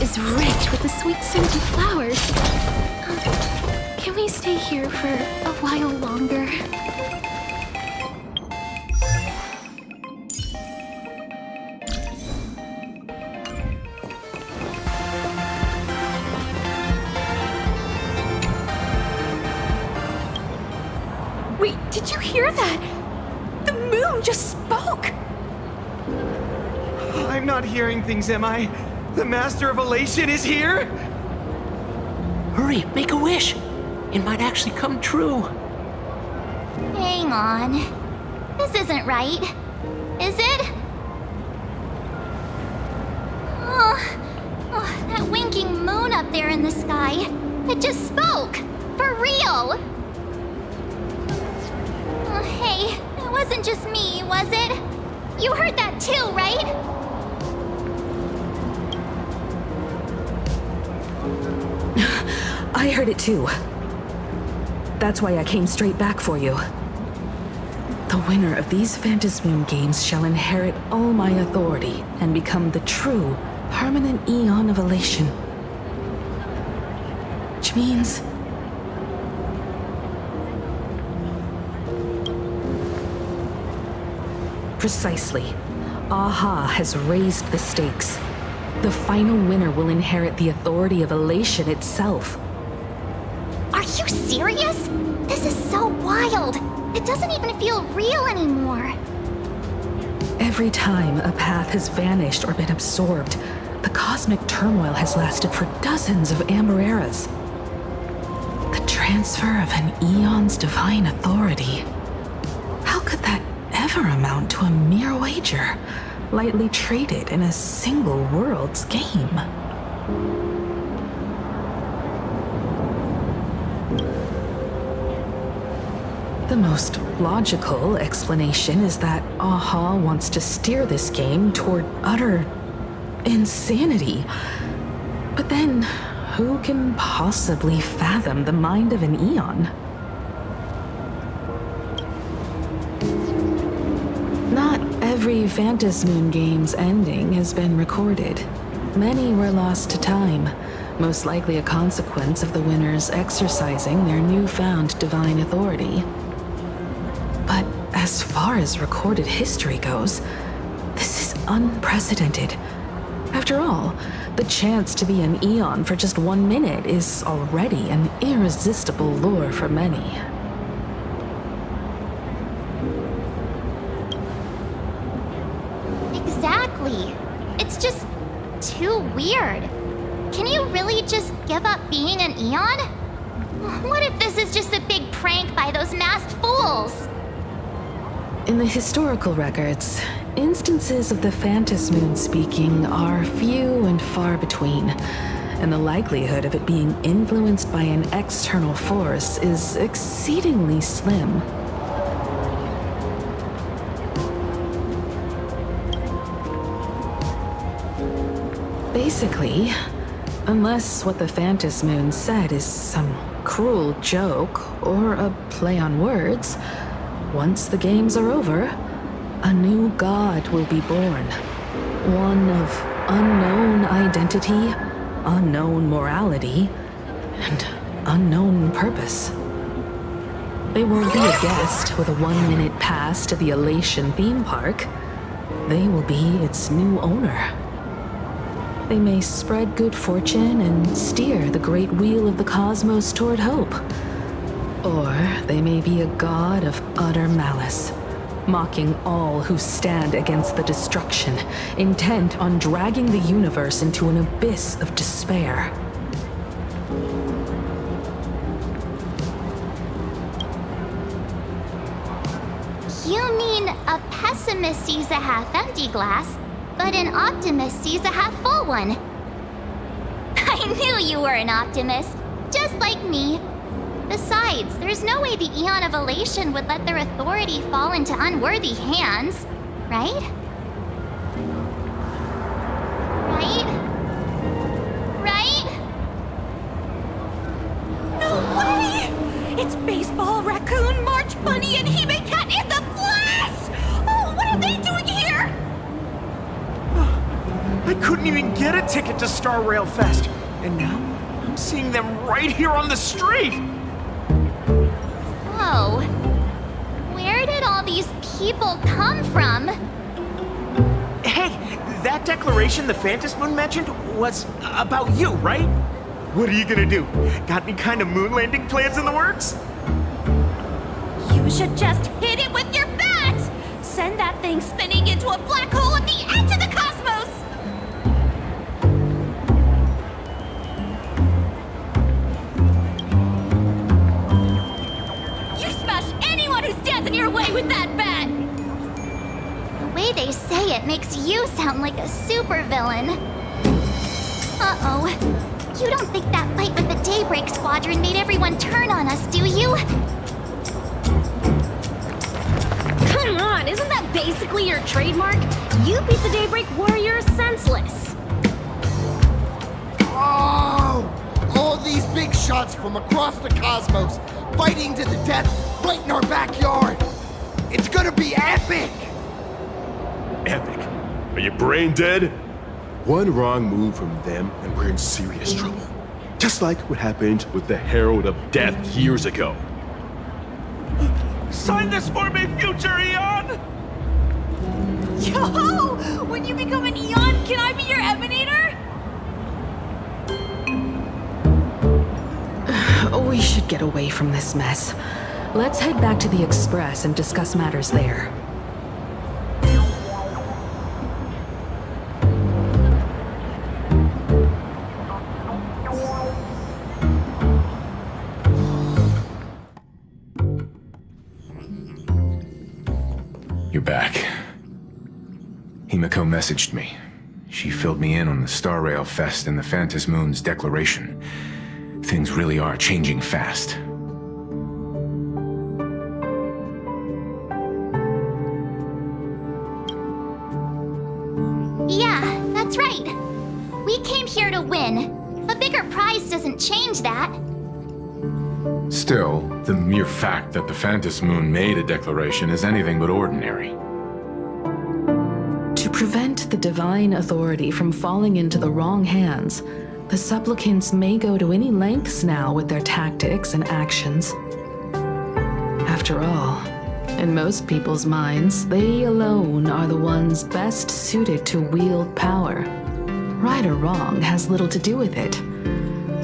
is rich with the sweet scent of flowers. Can we stay here for a while longer? Wait, did you hear that? The moon just spoke! I'm not hearing things, am I? The Master of Elation is here? Hurry, make a wish. It might actually come true. Hang on. This isn't right. Is it? Oh, that winking moon up there in the sky. It just spoke. For real. Oh, hey, it wasn't just me, was it? You heard that too, right? I heard it too. That's why I came straight back for you. The winner of these Phantasmoon games shall inherit all my authority and become the true, permanent Eon of Elation. Which means... Precisely. Aha has raised the stakes. The final winner will inherit the authority of Elation itself. Are you serious? This is so wild. It doesn't even feel real anymore. Every time a path has vanished or been absorbed, the cosmic turmoil has lasted for dozens of Amber eras. The transfer of an Eon's divine authority. How could that ever amount to a mere wager, lightly traded in a single world's game? The most logical explanation is that Aha wants to steer this game toward utter insanity. But then, who can possibly fathom the mind of an Eon? Not every Phantasmoon game's ending has been recorded. Many were lost to time, most likely a consequence of the winners exercising their newfound divine authority. But as far as recorded history goes, this is unprecedented. After all, the chance to be an Eon for just 1 minute is already an irresistible lure for many. Exactly. It's just too weird. Can you really just give up being an Eon? What if this is just a big prank by those masked fools? In the historical records, instances of the Phantasmoon speaking are few and far between, and the likelihood of it being influenced by an external force is exceedingly slim. Basically, unless what the Phantasmoon said is some cruel joke or a play on words, once the games are over, a new god will be born. One of unknown identity, unknown morality, and unknown purpose. They won't be a guest with a 1-minute pass to the Elation theme park. They will be its new owner. They may spread good fortune and steer the great wheel of the cosmos toward hope. Or they may be a god of utter malice, mocking all who stand against the destruction, intent on dragging the universe into an abyss of despair. You mean a pessimist sees a half-empty glass, but an optimist sees a half-full one? I knew you were an optimist, just like me. Besides, there's no way the Eon of Elation would let their authority fall into unworthy hands, right? Right? Right? No way! It's Baseball, Raccoon, March Bunny, and Hime Cat in the flesh! Oh, what are they doing here? I couldn't couldn't even get a ticket to Star Rail Fest. And now, I'm seeing them right here on the street! Whoa. Where did all these people come from? Hey, that declaration the Phantom Moon mentioned was about you, right? What are you gonna do? Got any kind of moon landing plans in the works? You should just hit it with your bat! Send that thing spinning into a black hole at the edge of the cosmos! You smash anyone who stands in your way with that bat! The way they say it makes you sound like a supervillain. Uh-oh. You don't think that fight with the Daybreak Squadron made everyone turn on us, do you? Come on, isn't that basically your trademark? You beat the Daybreak Warriors senseless. Oh! All these big shots from across the cosmos, fighting to the death right in our backyard. It's gonna be epic! Epic? Are you brain dead? One wrong move from them and we're in serious trouble. Just like what happened with the Herald of Death years ago. Sign this for me, future Eon! Yo! When you become an Eon, can I be your Emanator? We should get away from this mess. Let's head back to the Express and discuss matters there. You're back. Himiko messaged me. She filled me in on the Star Rail Fest and the Phantom Moon's declaration. Things really are changing fast. Yeah, that's right. We came here to win. A bigger prize doesn't change that. Still, the mere fact that the Phantom Moon made a declaration is anything but ordinary. To prevent the divine authority from falling into the wrong hands, the supplicants may go to any lengths now with their tactics and actions. After all, in most people's minds, they alone are the ones best suited to wield power. Right or wrong has little to do with it.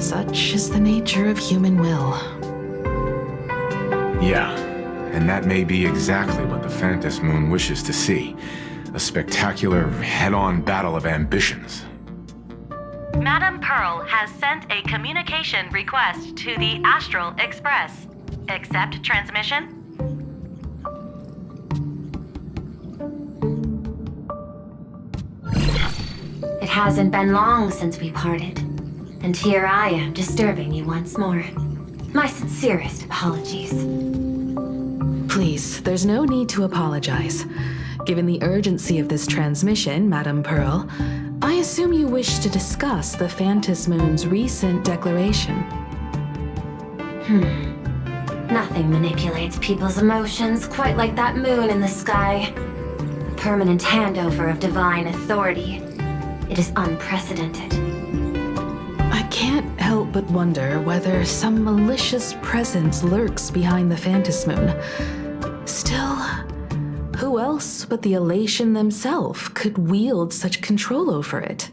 Such is the nature of human will. Yeah, and that may be exactly what the Phantom Moon wishes to see. A spectacular, head-on battle of ambitions. Madam Pearl has sent a communication request to the Astral Express. Accept transmission? It hasn't been long since we parted, and here I am disturbing you once more. My sincerest apologies. Please, there's no need to apologize. Given the urgency of this transmission, Madam Pearl, I assume you wish to discuss the Phantom Moon's recent declaration. Nothing manipulates people's emotions quite like that moon in the sky. The permanent handover of divine authority. It is unprecedented. I can't help but wonder whether some malicious presence lurks behind the Phantom Moon. Still, who else but the Elation themselves could wield such control over it?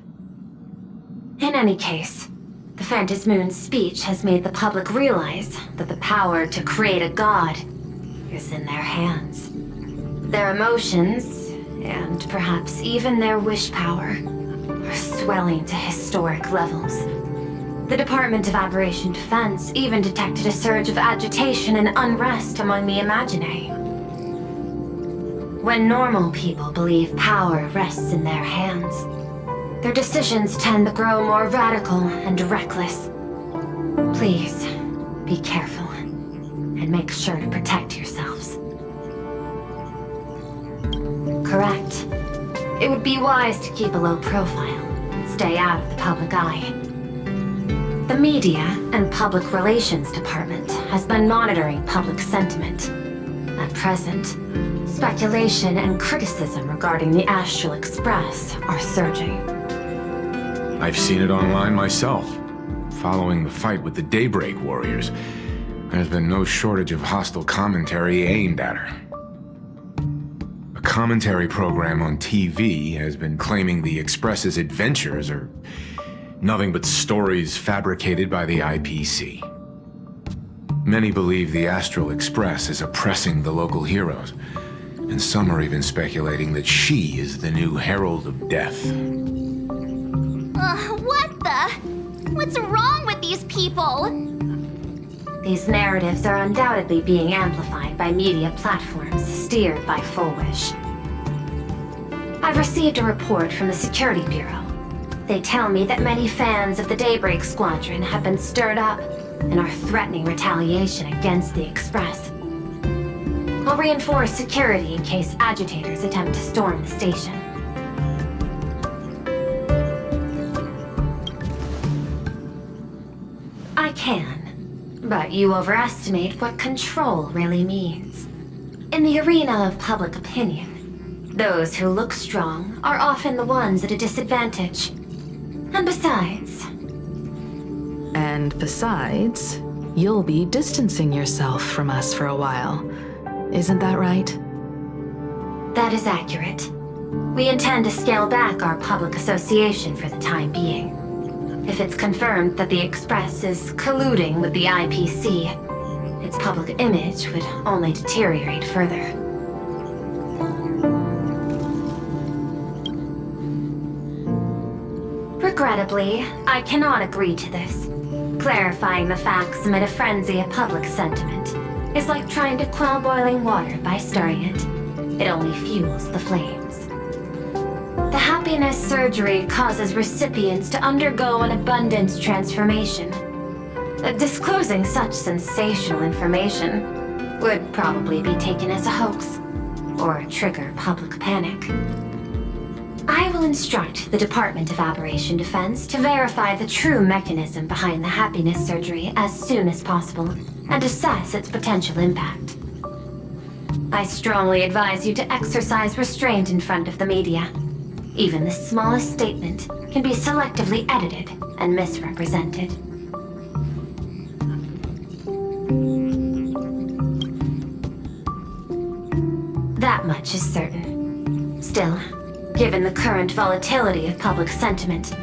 In any case, the Phantom Moon's speech has made the public realize that the power to create a god is in their hands. Their emotions, and perhaps even their wish power, are swelling to historic levels. The Department of Aberration Defense even detected a surge of agitation and unrest among the Imaginae. When normal people believe power rests in their hands, their decisions tend to grow more radical and reckless. Please, be careful, and make sure to protect yourselves. Correct. It would be wise to keep a low profile and stay out of the public eye. The Media and Public Relations Department has been monitoring public sentiment. At present, speculation and criticism regarding the Astral Express are surging. I've seen it online myself. Following the fight with the Daybreak Warriors, there's been no shortage of hostile commentary aimed at her. A commentary program on TV has been claiming the Express's adventures are nothing but stories fabricated by the IPC. Many believe the Astral Express is oppressing the local heroes, and some are even speculating that she is the new Herald of Death. What the? What's wrong with these people? These narratives are undoubtedly being amplified by media platforms steered by Full Wish. I've received a report from the Security Bureau. They tell me that many fans of the Daybreak Squadron have been stirred up and are threatening retaliation against the Express. I'll reinforce security in case agitators attempt to storm the station. I can, but you overestimate what control really means. In the arena of public opinion, those who look strong are often the ones at a disadvantage. And besides... you'll be distancing yourself from us for a while. Isn't that right? That is accurate. We intend to scale back our public association for the time being. If it's confirmed that the Express is colluding with the IPC, its public image would only deteriorate further. Regrettably, I cannot agree to this. Clarifying the facts amid a frenzy of public sentiment is like trying to quell boiling water by stirring it. It only fuels the flames. The happiness surgery causes recipients to undergo an abundance transformation. Disclosing such sensational information would probably be taken as a hoax, or trigger public panic. I will instruct the Department of Aberration Defense to verify the true mechanism behind the happiness surgery as soon as possible, and assess its potential impact. I strongly advise you to exercise restraint in front of the media. Even the smallest statement can be selectively edited and misrepresented. That much is certain. Still, given the current volatility of public sentiment,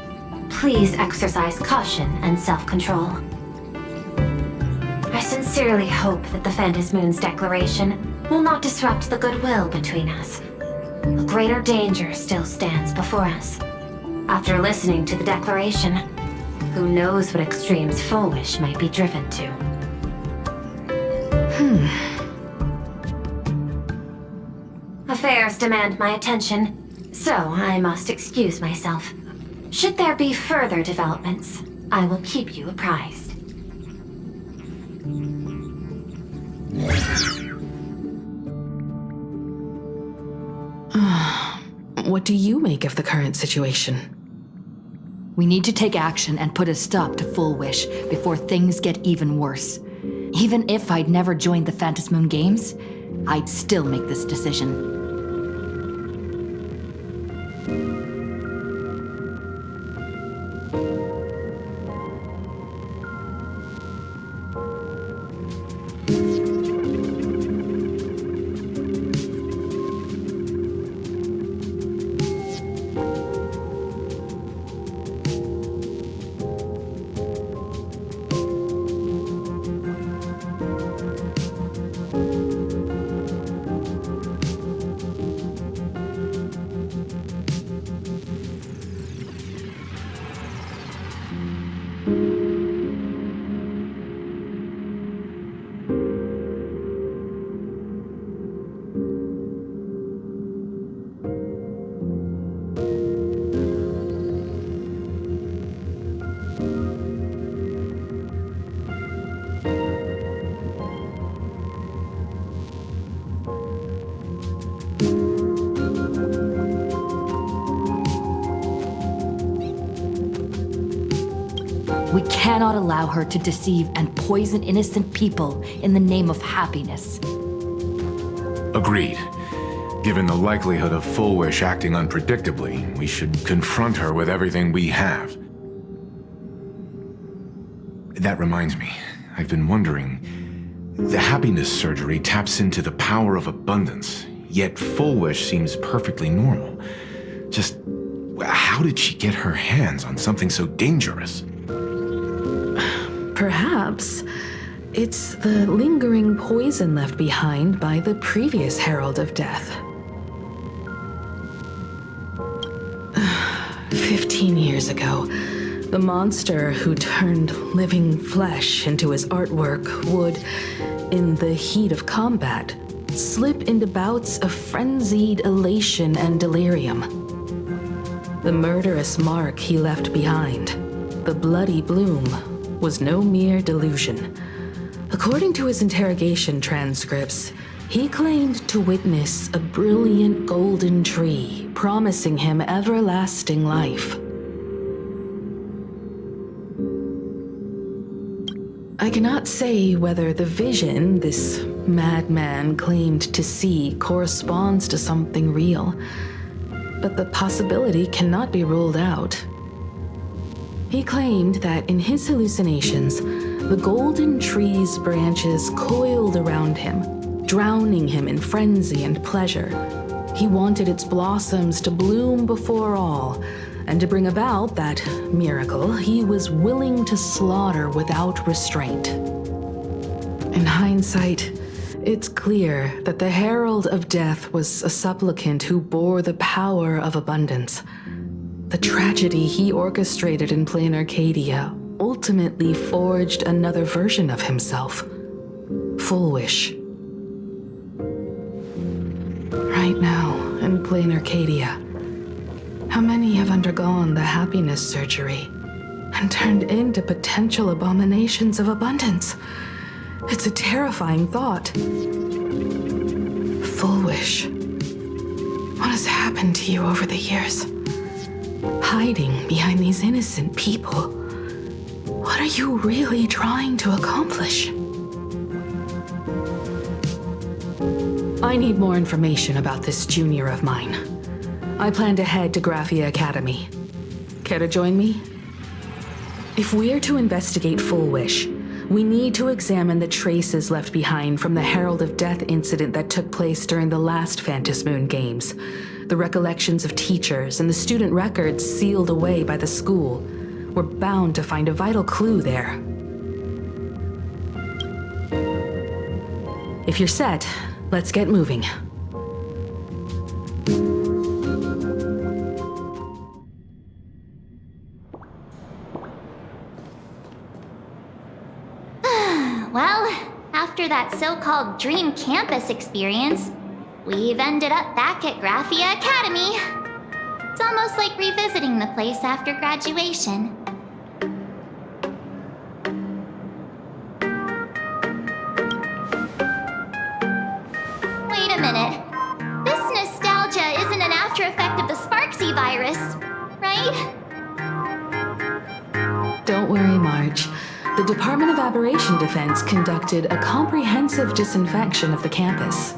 please exercise caution and self-control. I sincerely hope that the Phantom Moon's declaration will not disrupt the goodwill between us. A greater danger still stands before us. After listening to the declaration, who knows what extremes Full Wish might be driven to. Affairs demand my attention, so I must excuse myself. Should there be further developments, I will keep you apprised. What do you make of the current situation? We need to take action and put a stop to Full Wish before things get even worse. Even if I'd never joined the Phantom Moon Games, I'd still make this decision. We cannot allow her to deceive and poison innocent people in the name of happiness. Agreed. Given the likelihood of Full Wish acting unpredictably, we should confront her with everything we have. That reminds me. I've been wondering. The happiness surgery taps into the power of abundance, yet Full Wish seems perfectly normal. Just how did she get her hands on something so dangerous? Perhaps it's the lingering poison left behind by the previous Herald of Death. 15 years ago, the monster who turned living flesh into his artwork would, in the heat of combat, slip into bouts of frenzied elation and delirium. The murderous mark he left behind, the bloody bloom, was no mere delusion. According to his interrogation transcripts, he claimed to witness a brilliant golden tree promising him everlasting life. I cannot say whether the vision this madman claimed to see corresponds to something real, but the possibility cannot be ruled out. He claimed that in his hallucinations, the golden tree's branches coiled around him, drowning him in frenzy and pleasure. He wanted its blossoms to bloom before all, and to bring about that miracle, he was willing to slaughter without restraint. In hindsight, it's clear that the Herald of Death was a supplicant who bore the power of abundance. The tragedy he orchestrated in plain Arcadia ultimately forged another version of himself, Full Wish. Right now, in plain Arcadia, how many have undergone the happiness surgery and turned into potential abominations of abundance? It's a terrifying thought. Full Wish, what has happened to you over the years? Hiding behind these innocent people. What are you really trying to accomplish? I need more information about this junior of mine. I plan to head to Graphia Academy. Care to join me? If we're to investigate Full Wish, we need to examine the traces left behind from the Herald of Death incident that took place during the last Phantom Moon Games. The recollections of teachers and the student records sealed away by the school. We're bound to find a vital clue there. If you're set, let's get moving. Well, after that so-called dream campus experience, we've ended up back at Graphia Academy. It's almost like revisiting the place after graduation. Wait a minute. This nostalgia isn't an after effect of the Sparksy virus, right? Don't worry, Marge. The Department of Aberration Defense conducted a comprehensive disinfection of the campus.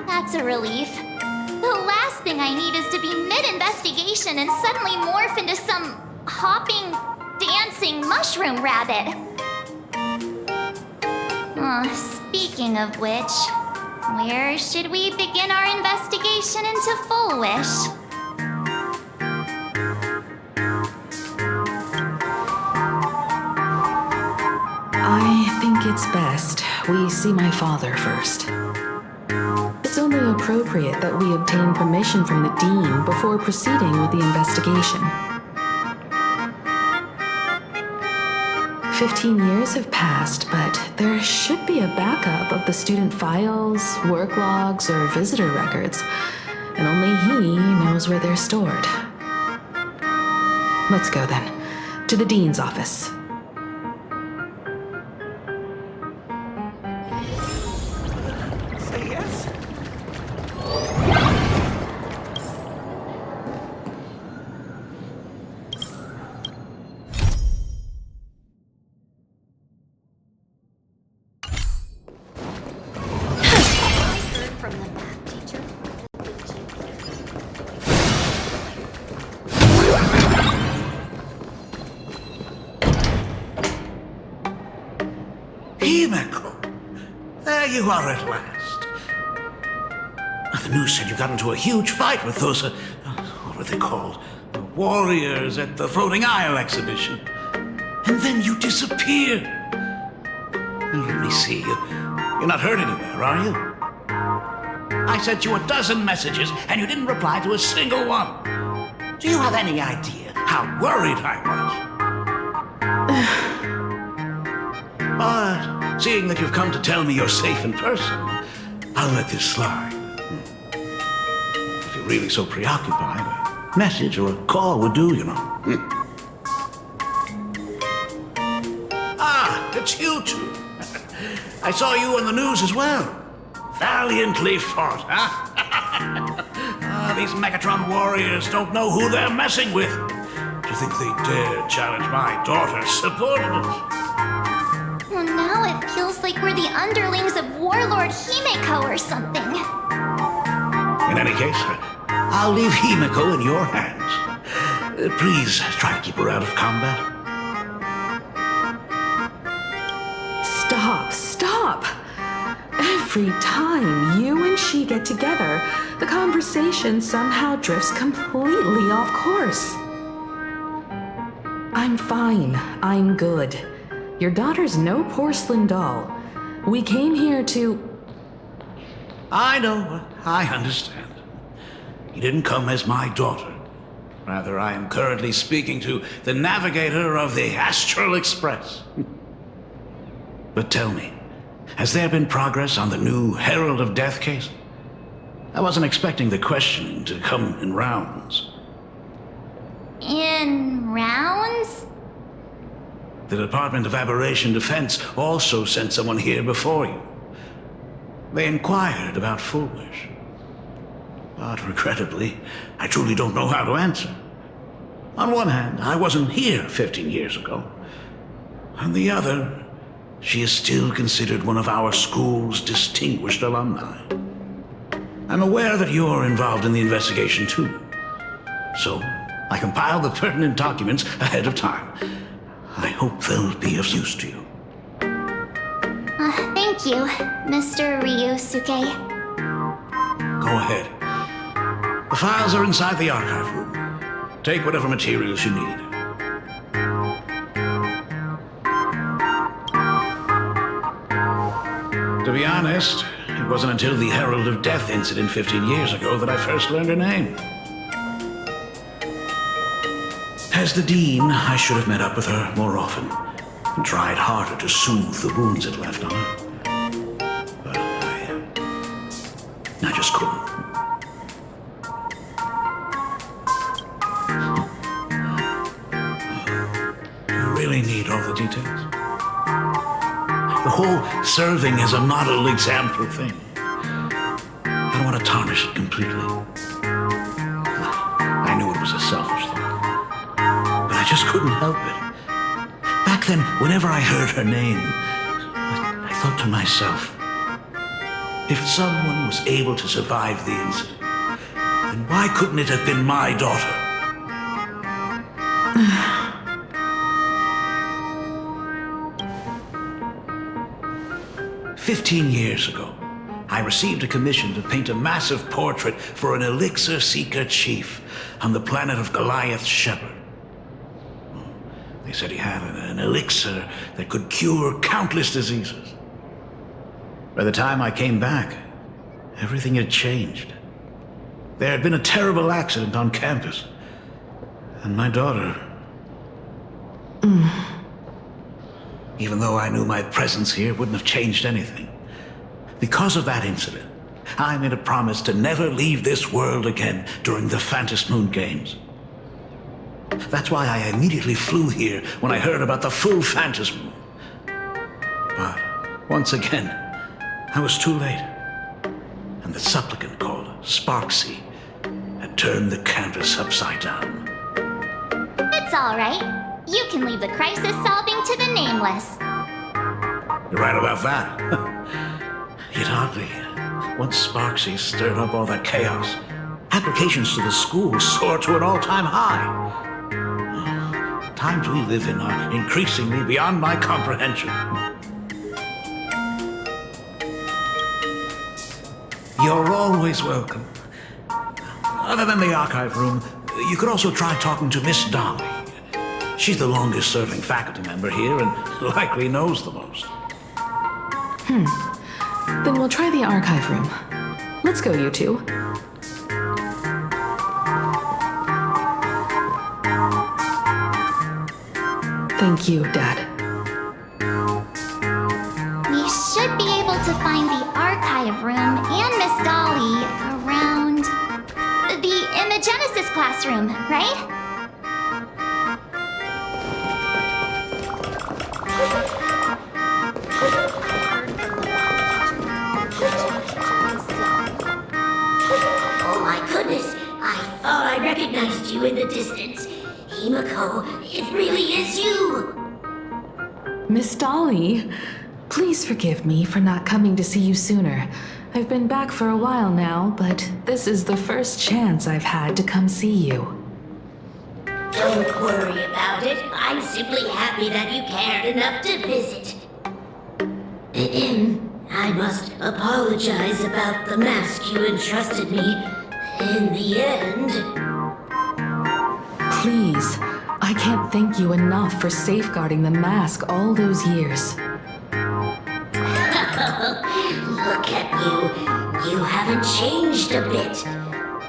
That's a relief. The last thing I need is to be mid-investigation and suddenly morph into some hopping, dancing mushroom rabbit. Speaking of which, where should we begin our investigation into Full Wish? I think it's best we see my father first. It's only appropriate that we obtain permission from the Dean before proceeding with the investigation. 15 years have passed, but there should be a backup of the student files, work logs, or visitor records, and only he knows where they're stored. Let's go then, to the Dean's office. Say yes. you are at last. The news said you got into a huge fight with those, what were they called? Warriors at the Floating Isle exhibition. And then you disappeared. Let me see. You're not hurt anywhere, are you? I sent you a dozen messages, and you didn't reply to a single one. Do you have any idea how worried I was? But seeing that you've come to tell me you're safe in person, I'll let this slide. If you're really so preoccupied, a message or a call would do, you know. Ah, it's you two. I saw you on the news as well. Valiantly fought, huh? These Megatron warriors don't know who they're messing with. To think they dare challenge my daughter's subordinates. Well, now it feels like we're the underlings of Warlord Himeko or something. In any case, I'll leave Himeko in your hands. Please try to keep her out of combat. Stop! Every time you and she get together, the conversation somehow drifts completely off course. I'm fine. I'm good. Your daughter's no porcelain doll. We came here to... I know. I understand. You didn't come as my daughter. Rather, I am currently speaking to the navigator of the Astral Express. But tell me, has there been progress on the new Herald of Death case? I wasn't expecting the questioning to come in rounds. In rounds? The Department of Aberration Defense also sent someone here before you. They inquired about Full Wish. But regrettably, I truly don't know how to answer. On one hand, I wasn't here 15 years ago. On the other, she is still considered one of our school's distinguished alumni. I'm aware that you're involved in the investigation too. So, I compiled the pertinent documents ahead of time. I hope they'll be of use to you. Thank you, Mr. Ryusuke. Go ahead. The files are inside the archive room. Take whatever materials you need. To be honest, it wasn't until the Herald of Death incident 15 years ago that I first learned her name. As the Dean, I should have met up with her more often and tried harder to soothe the wounds it left on her. But I just couldn't. You really need all the details? The whole serving as a model example thing. I don't want to tarnish it completely. I knew it was a selfish thought, but I just couldn't help it. Back then, whenever I heard her name, I thought to myself, if someone was able to survive the incident, then why couldn't it have been my daughter? 15 years ago, I received a commission to paint a massive portrait for an elixir seeker chief on the planet of Goliath's Shepherd. They said he had an elixir that could cure countless diseases. By the time I came back, everything had changed. There had been a terrible accident on campus, and my daughter... Even though I knew my presence here wouldn't have changed anything. Because of that incident, I made a promise to never leave this world again during the Phantom Moon Games. That's why I immediately flew here when I heard about the full Phantom Moon. But once again, I was too late. And the supplicant called Sparksy had turned the campus upside down. It's all right. You can leave the crisis solving to the nameless. You're right about that. Yet oddly, once Sparksy stirred up all that chaos, applications to the school soared to an all-time high. The times we live in are increasingly beyond my comprehension. You're always welcome. Other than the archive room, you could also try talking to Miss Dolly. She's the longest serving faculty member here and likely knows the most. Then we'll try the archive room. Let's go, you two. Thank you, Dad. We should be able to find the archive room and Miss Dolly around the Imagenesis classroom, right? Oh my goodness, I thought I recognized you in the distance. Himiko, it really is you! Miss Dolly, please forgive me for not coming to see you sooner. I've been back for a while now, but this is the first chance I've had to come see you. Don't worry about it. I'm simply happy that you cared enough to visit. I must apologize about the mask you entrusted me. In the end... Please, I can't thank you enough for safeguarding the mask all those years. Look at you. You haven't changed a bit.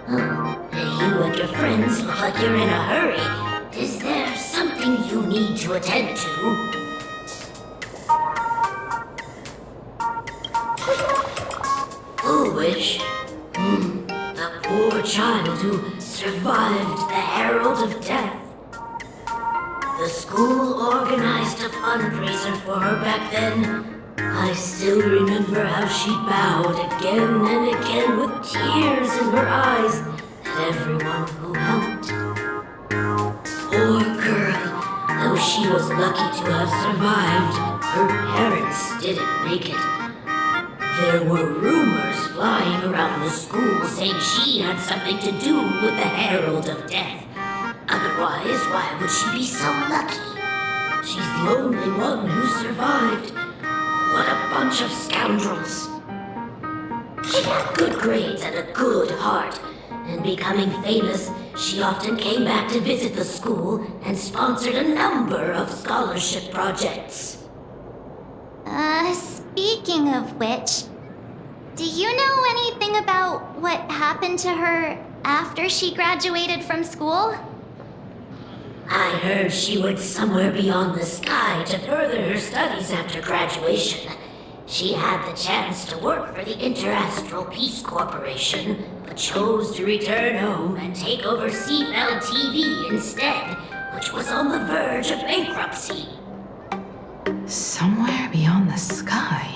You and your friends look like you're in a hurry. Is there something you need to attend to? Foolish. The poor child who survived the Herald of Death. The school organized a fundraiser for her back then. I still remember how she bowed again and again with tears in her eyes at everyone who helped. Poor girl, though she was lucky to have survived, her parents didn't make it. There were rumors flying around the school saying she had something to do with the Herald of Death. Otherwise, why would she be so lucky? She's the only one who survived. What a bunch of scoundrels. She had good grades and a good heart, and becoming famous, she often came back to visit the school and sponsored a number of scholarship projects. Speaking of which, do you know anything about what happened to her after she graduated from school? I heard she went somewhere beyond the sky to further her studies after graduation. She had the chance to work for the Interastral Peace Corporation, but chose to return home and take over CFL TV instead, which was on the verge of bankruptcy. Somewhere beyond the sky.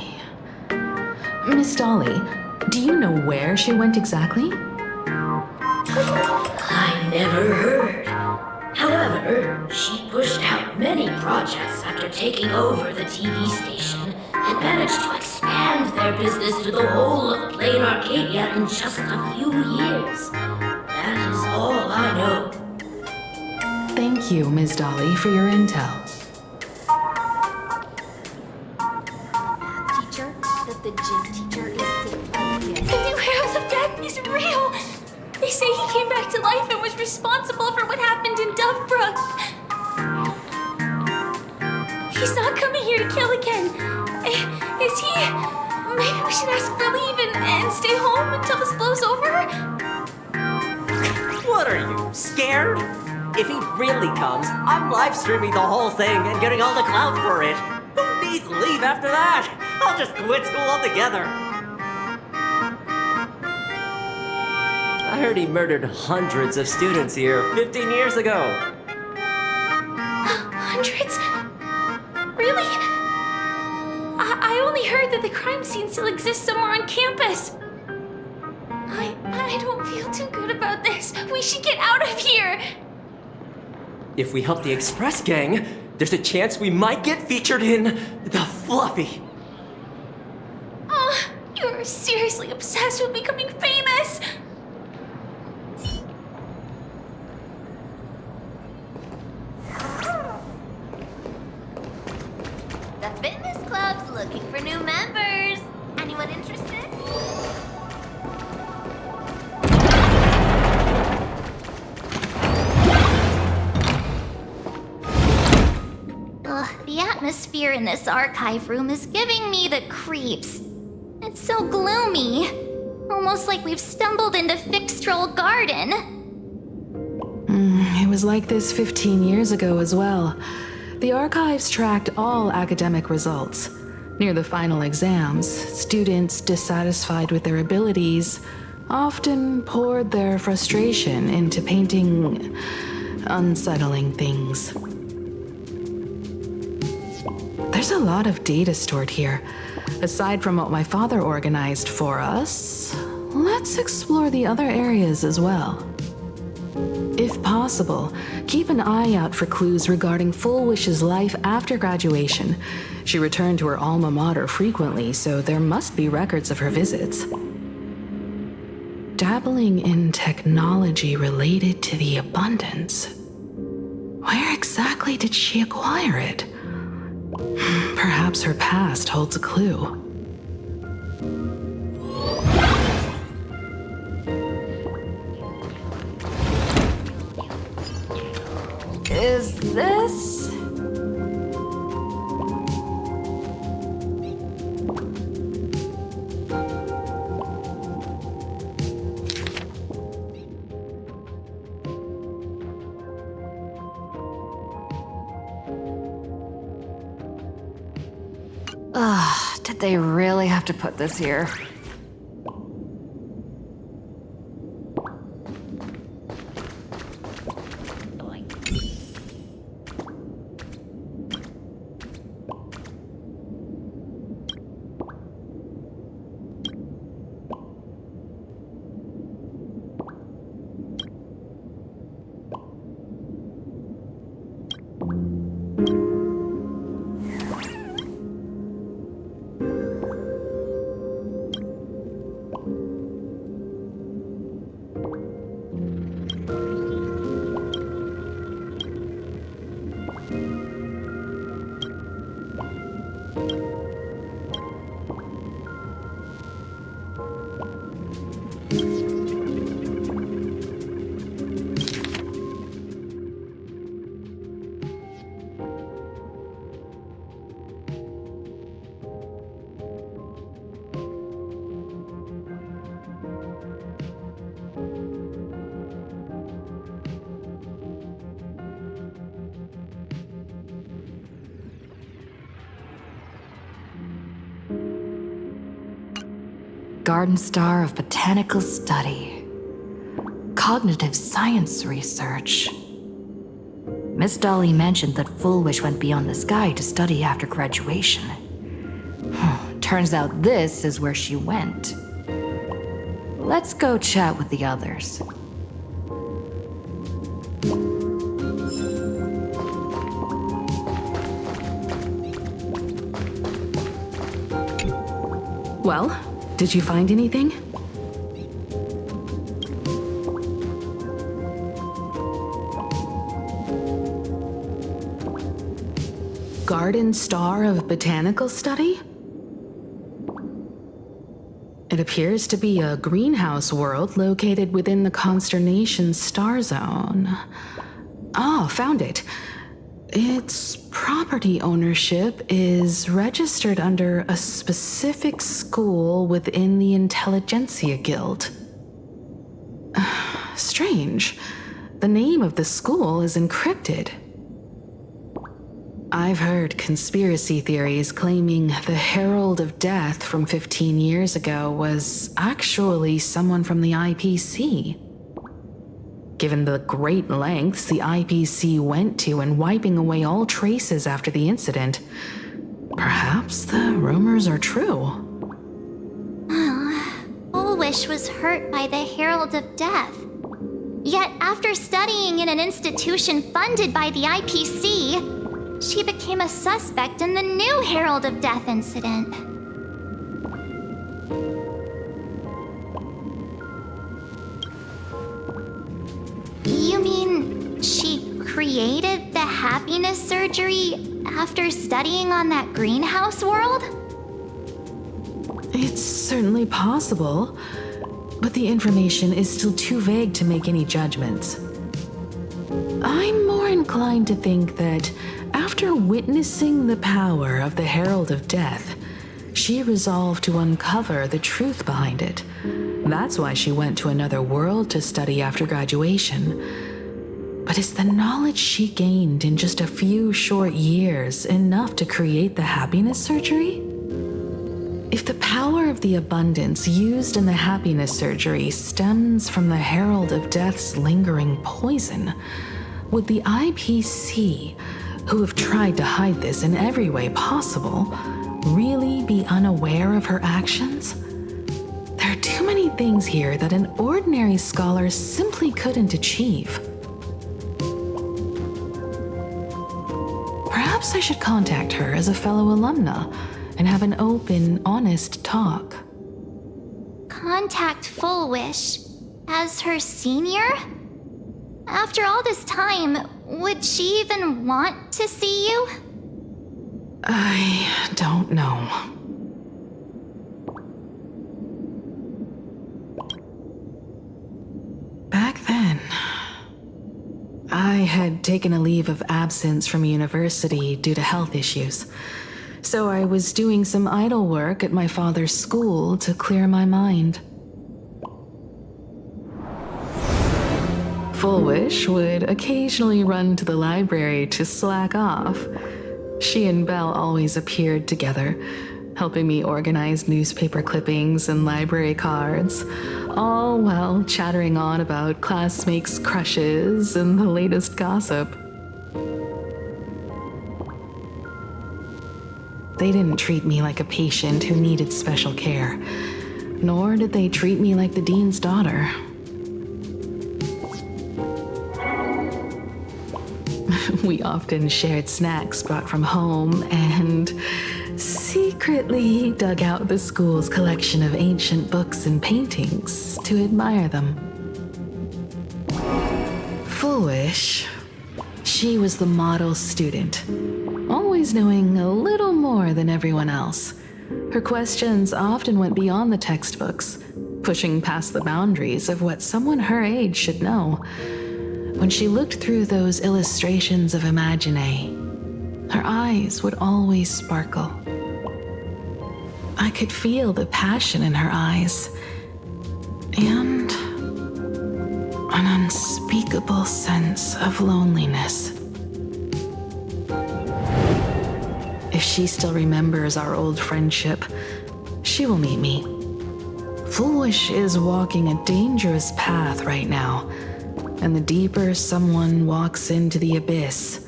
Miss Dolly, do you know where she went exactly? I never heard. However, she pushed out many projects after taking over the TV station and managed to expand their business to the whole of Plain Arcadia in just a few years. That is all I know. Thank you, Ms. Dolly, for your intel. Teacher, that the gym teacher is sick again. The new Herald of Death is real! They say he came back to life and was responsible for what happened in Dovebrook. He's not coming here to kill again. Is he? Maybe we should ask for leave and stay home until this blows over? What are you, scared? If he really comes, I'm live streaming the whole thing and getting all the clout for it. Who needs leave after that? I'll just quit school altogether. I heard he murdered hundreds of students here 15 years ago. Hundreds? Really? I only heard that the crime scene still exists somewhere on campus. I don't feel too good about this. We should get out of here. If we help the Express Gang, there's a chance we might get featured in The Fluffy. You're seriously obsessed with becoming famous. The fitness club's looking for new members. Anyone interested? atmosphere in this archive room is giving me the creeps. It's so gloomy. Almost like we've stumbled into Fixtroll Garden. It was like this 15 years ago as well. The archives tracked all academic results. Near the final exams, students dissatisfied with their abilities often poured their frustration into painting unsettling things. There's a lot of data stored here. Aside from what my father organized for us, let's explore the other areas as well. If possible, keep an eye out for clues regarding Full Wish's life after graduation. She returned to her alma mater frequently, so there must be records of her visits. Dabbling in technology related to the abundance. Where exactly did she acquire it? Perhaps her past holds a clue. Is this? Did they really have to put this here? Garden Star of Botanical Study. Cognitive Science Research. Miss Dolly mentioned that Full Wish went beyond the sky to study after graduation. Turns out this is where she went. Let's go chat with the others. Well, did you find anything? Garden Star of Botanical Study? It appears to be a greenhouse world located within the Consternation Star Zone. Oh, found it. Its property ownership is registered under a specific school within the Intelligentsia Guild. Strange. The name of the school is encrypted. I've heard conspiracy theories claiming the Herald of Death from 15 years ago was actually someone from the IPC. Given the great lengths the IPC went to in wiping away all traces after the incident, perhaps the rumors are true. Full Wish was hurt by the Herald of Death. Yet after studying in an institution funded by the IPC, she became a suspect in the new Herald of Death incident. You mean she created the happiness surgery after studying on that greenhouse world? It's certainly possible, but the information is still too vague to make any judgments. I'm more inclined to think that After witnessing the power of the Herald of Death, she resolved to uncover the truth behind it. That's why she went to another world to study after graduation. But is the knowledge she gained in just a few short years enough to create the happiness surgery? If the power of the abundance used in the happiness surgery stems from the Herald of Death's lingering poison, would the IPC, who have tried to hide this in every way possible, really be unaware of her actions? There are too many things here that an ordinary scholar simply couldn't achieve. Perhaps I should contact her as a fellow alumna and have an open, honest talk. Contact Full Wish as her senior? After all this time, would she even want to see you? I don't know. Back then, I had taken a leave of absence from university due to health issues, so I was doing some idle work at my father's school to clear my mind. Full Wish would occasionally run to the library to slack off. She and Belle always appeared together, helping me organize newspaper clippings and library cards, all while chattering on about classmates' crushes and the latest gossip. They didn't treat me like a patient who needed special care, nor did they treat me like the dean's daughter. We often shared snacks brought from home and secretly dug out the school's collection of ancient books and paintings to admire them. Full Wish, she was the model student, always knowing a little more than everyone else. Her questions often went beyond the textbooks, pushing past the boundaries of what someone her age should know. When she looked through those illustrations of Imagine, her eyes would always sparkle. I could feel the passion in her eyes, and an unspeakable sense of loneliness. If she still remembers our old friendship, she will meet me. Full Wish is walking a dangerous path right now. And the deeper someone walks into the abyss,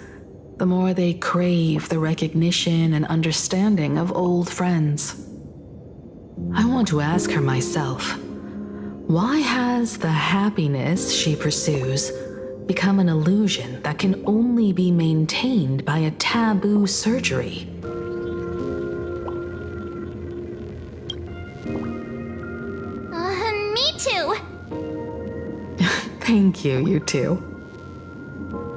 the more they crave the recognition and understanding of old friends. I want to ask her myself, why has the happiness she pursues become an illusion that can only be maintained by a taboo surgery? Me too. Thank you, you two.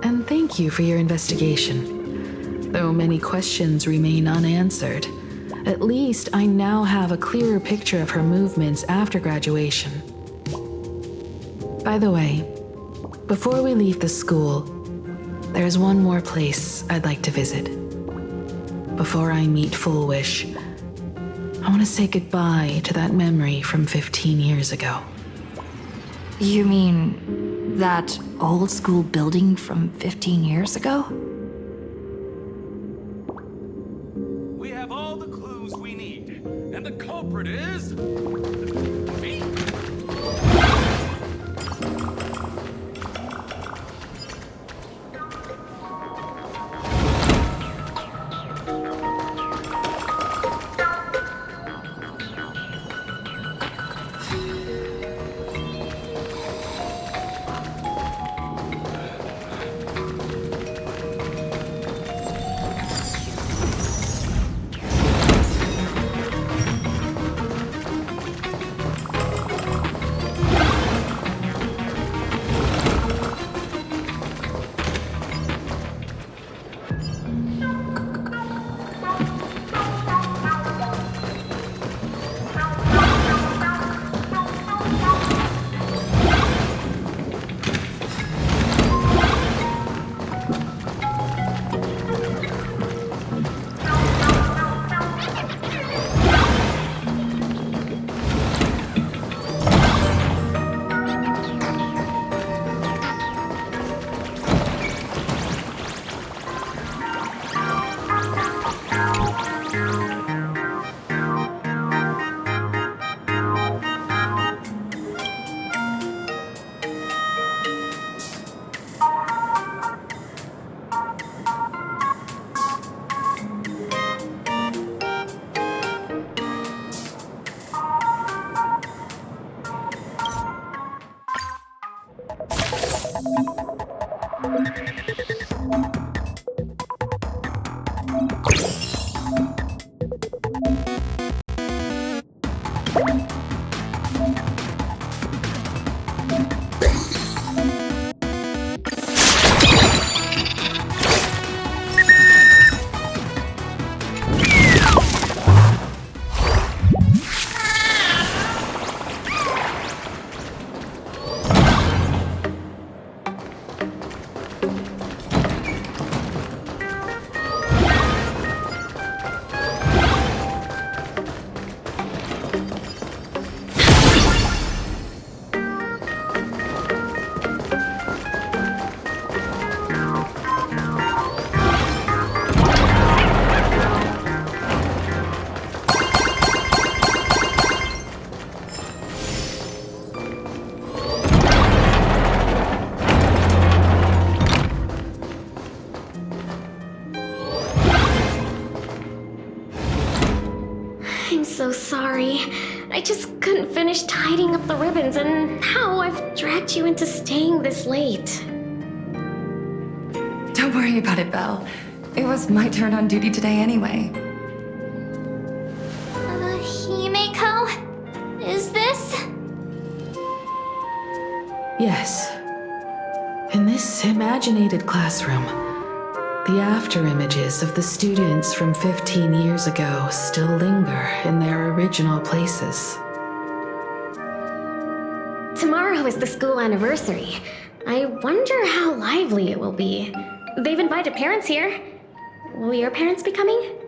And thank you for your investigation. Though many questions remain unanswered, at least I now have a clearer picture of her movements after graduation. By the way, before we leave the school, there's one more place I'd like to visit. Before I meet Full Wish, I want to say goodbye to that memory from 15 years ago. You mean that old school building from 15 years ago? We have all the clues we need, and the culprit is... me. I'm so sorry. I just couldn't finish tidying up the ribbons, and now I've dragged you into staying this late. Don't worry about it, Belle. It was my turn on duty today anyway. Himeko? Is this? Yes. In this imaginated classroom, the after images of the students from 15 years ago still linger in their original places. Tomorrow is the school anniversary. I wonder how lively it will be. They've invited parents here. Will your parents be coming?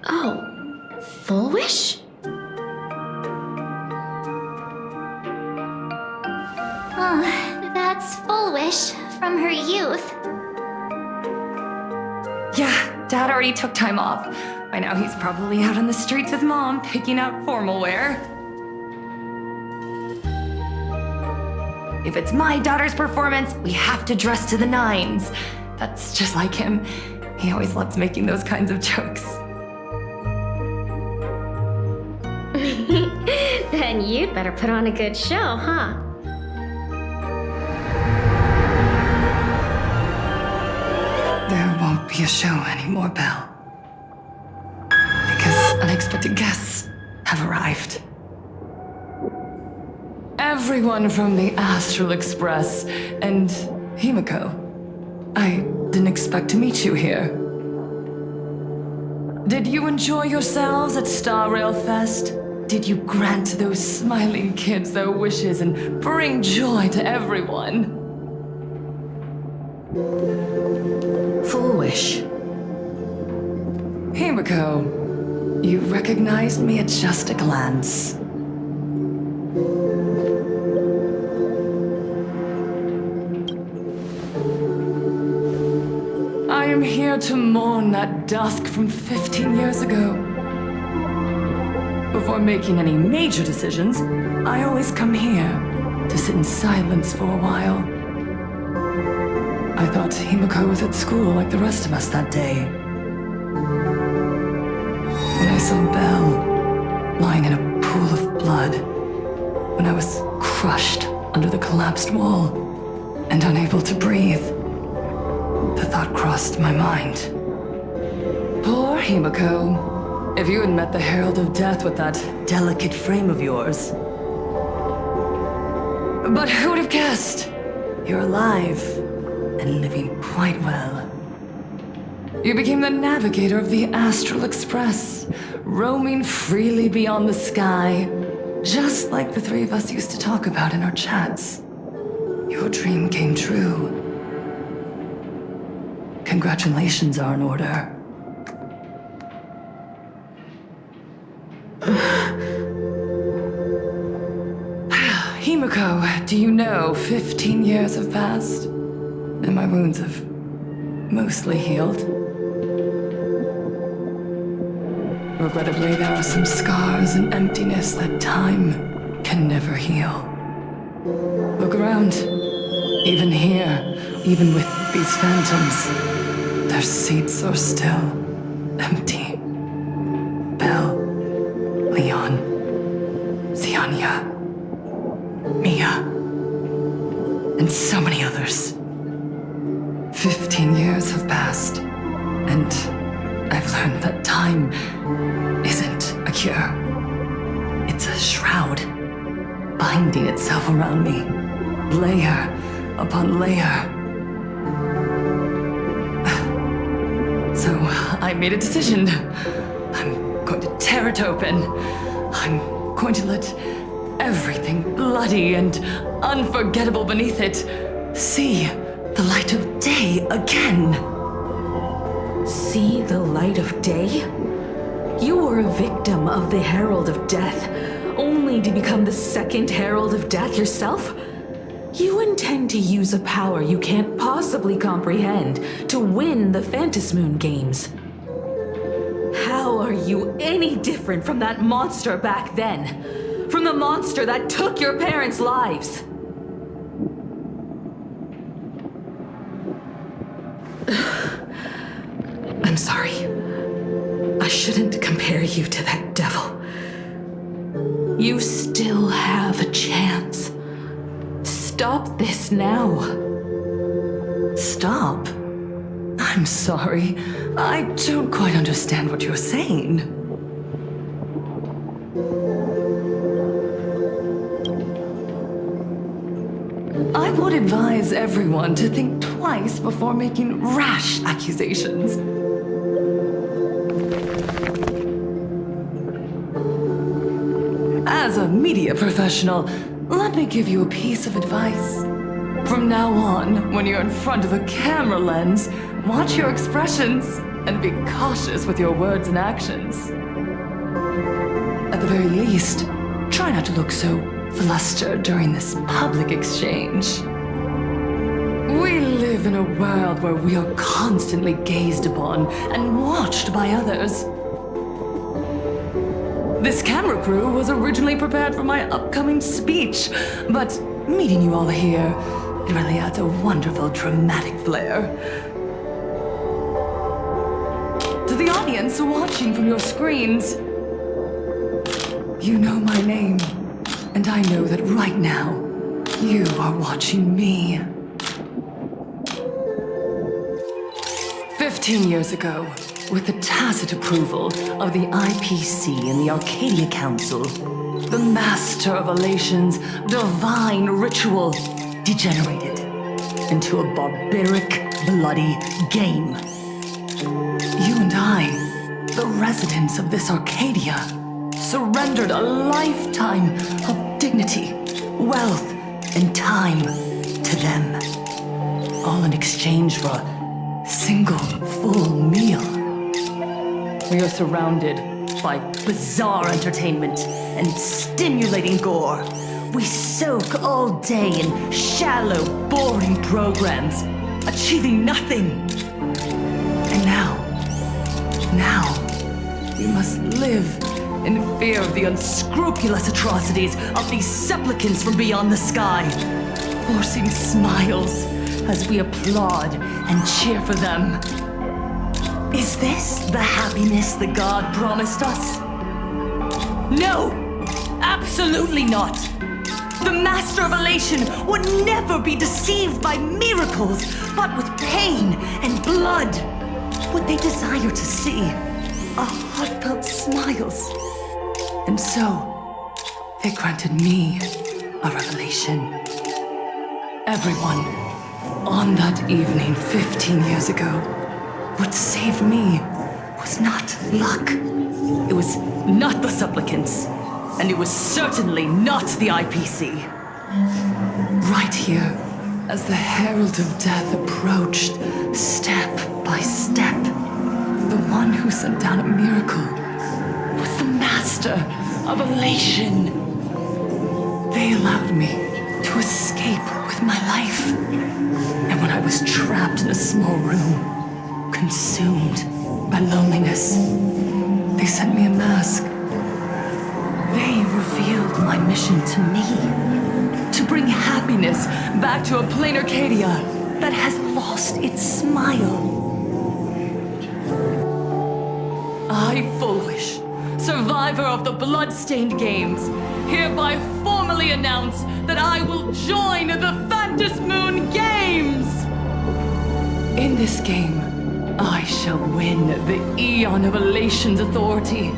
Oh, Full Wish? Oh, that's Full Wish from her youth. Yeah, Dad already took time off. By now he's probably out on the streets with Mom, picking out formal wear. If it's my daughter's performance, we have to dress to the nines. That's just like him. He always loves making those kinds of jokes. Then you'd better put on a good show, huh? There won't be a show anymore, Belle. Because unexpected guests have arrived. Everyone from the Astral Express and Himeko. I didn't expect to meet you here. Did you enjoy yourselves at Star Rail Fest? Did you grant those smiling kids their wishes and bring joy to everyone? Full Wish. Himeko, you recognized me at just a glance. I am here to mourn that dusk from 15 years ago. Before making any major decisions, I always come here to sit in silence for a while. I thought Himeko was at school like the rest of us that day. When I saw Belle lying in a pool of blood, when I was crushed under the collapsed wall and unable to breathe, the thought crossed my mind. Poor Himeko. If you had met the Herald of Death with that delicate frame of yours. But who would have guessed? You're alive and living quite well. You became the navigator of the Astral Express, roaming freely beyond the sky, just like the three of us used to talk about in our chats. Your dream came true. Congratulations are in order. Himeko, do you know 15 years have passed? And my wounds have mostly healed. Regrettably, there are some scars and emptiness that time can never heal. Look around. Even here, even with these phantoms, their seats are still empty. Belle, Leon, here. It's a shroud, binding itself around me, layer upon layer. So I made a decision. I'm going to tear it open. I'm going to let everything bloody and unforgettable beneath it see the light of day again. See the light of day? You were a victim of the Herald of Death, only to become the second Herald of Death yourself? You intend to use a power you can't possibly comprehend to win the Phantasmoon games. How are you any different from that monster back then? From the monster that took your parents' lives? I'm sorry. I shouldn't compare you to that devil. You still have a chance. Stop this now. Stop? I'm sorry. I don't quite understand what you're saying. I would advise everyone to think twice before making rash accusations. As a media professional, let me give you a piece of advice. From now on, when you're in front of a camera lens, watch your expressions and be cautious with your words and actions. At the very least, try not to look so flustered during this public exchange. We live in a world where we are constantly gazed upon and watched by others. This camera crew was originally prepared for my upcoming speech, but meeting you all here, it really adds a wonderful dramatic flair. To the audience watching from your screens, you know my name, and I know that right now, you are watching me. 15 years ago, with the tacit approval of the IPC and the Arcadia Council, the Master of Elation's divine ritual degenerated into a barbaric, bloody game. You and I, the residents of this Arcadia, surrendered a lifetime of dignity, wealth, and time to them, all in exchange for a single full meal. We are surrounded by bizarre entertainment and stimulating gore. We soak all day in shallow, boring programs, achieving nothing. And now, we must live in fear of the unscrupulous atrocities of these supplicants from beyond the sky, forcing smiles as we applaud and cheer for them. Is this the happiness the god promised us? No! Absolutely not! The Master of Elation would never be deceived by miracles, but with pain and blood. What they desire to see are heartfelt smiles. And so, they granted me a revelation. Everyone, on that evening 15 years ago, what saved me was not luck. It was not the supplicants, and it was certainly not the IPC. Right here, as the Herald of Death approached, step by step, the one who sent down a miracle was the Master of Elation. They allowed me to escape with my life. And when I was trapped in a small room, consumed by loneliness, they sent me a mask. They revealed my mission to me, to bring happiness back to a plain Arcadia that has lost its smile. I, Foolish, survivor of the blood-stained games, hereby formally announce that I will join the Phantasmoon Games! In this game, I shall win the Eon of Elation's authority.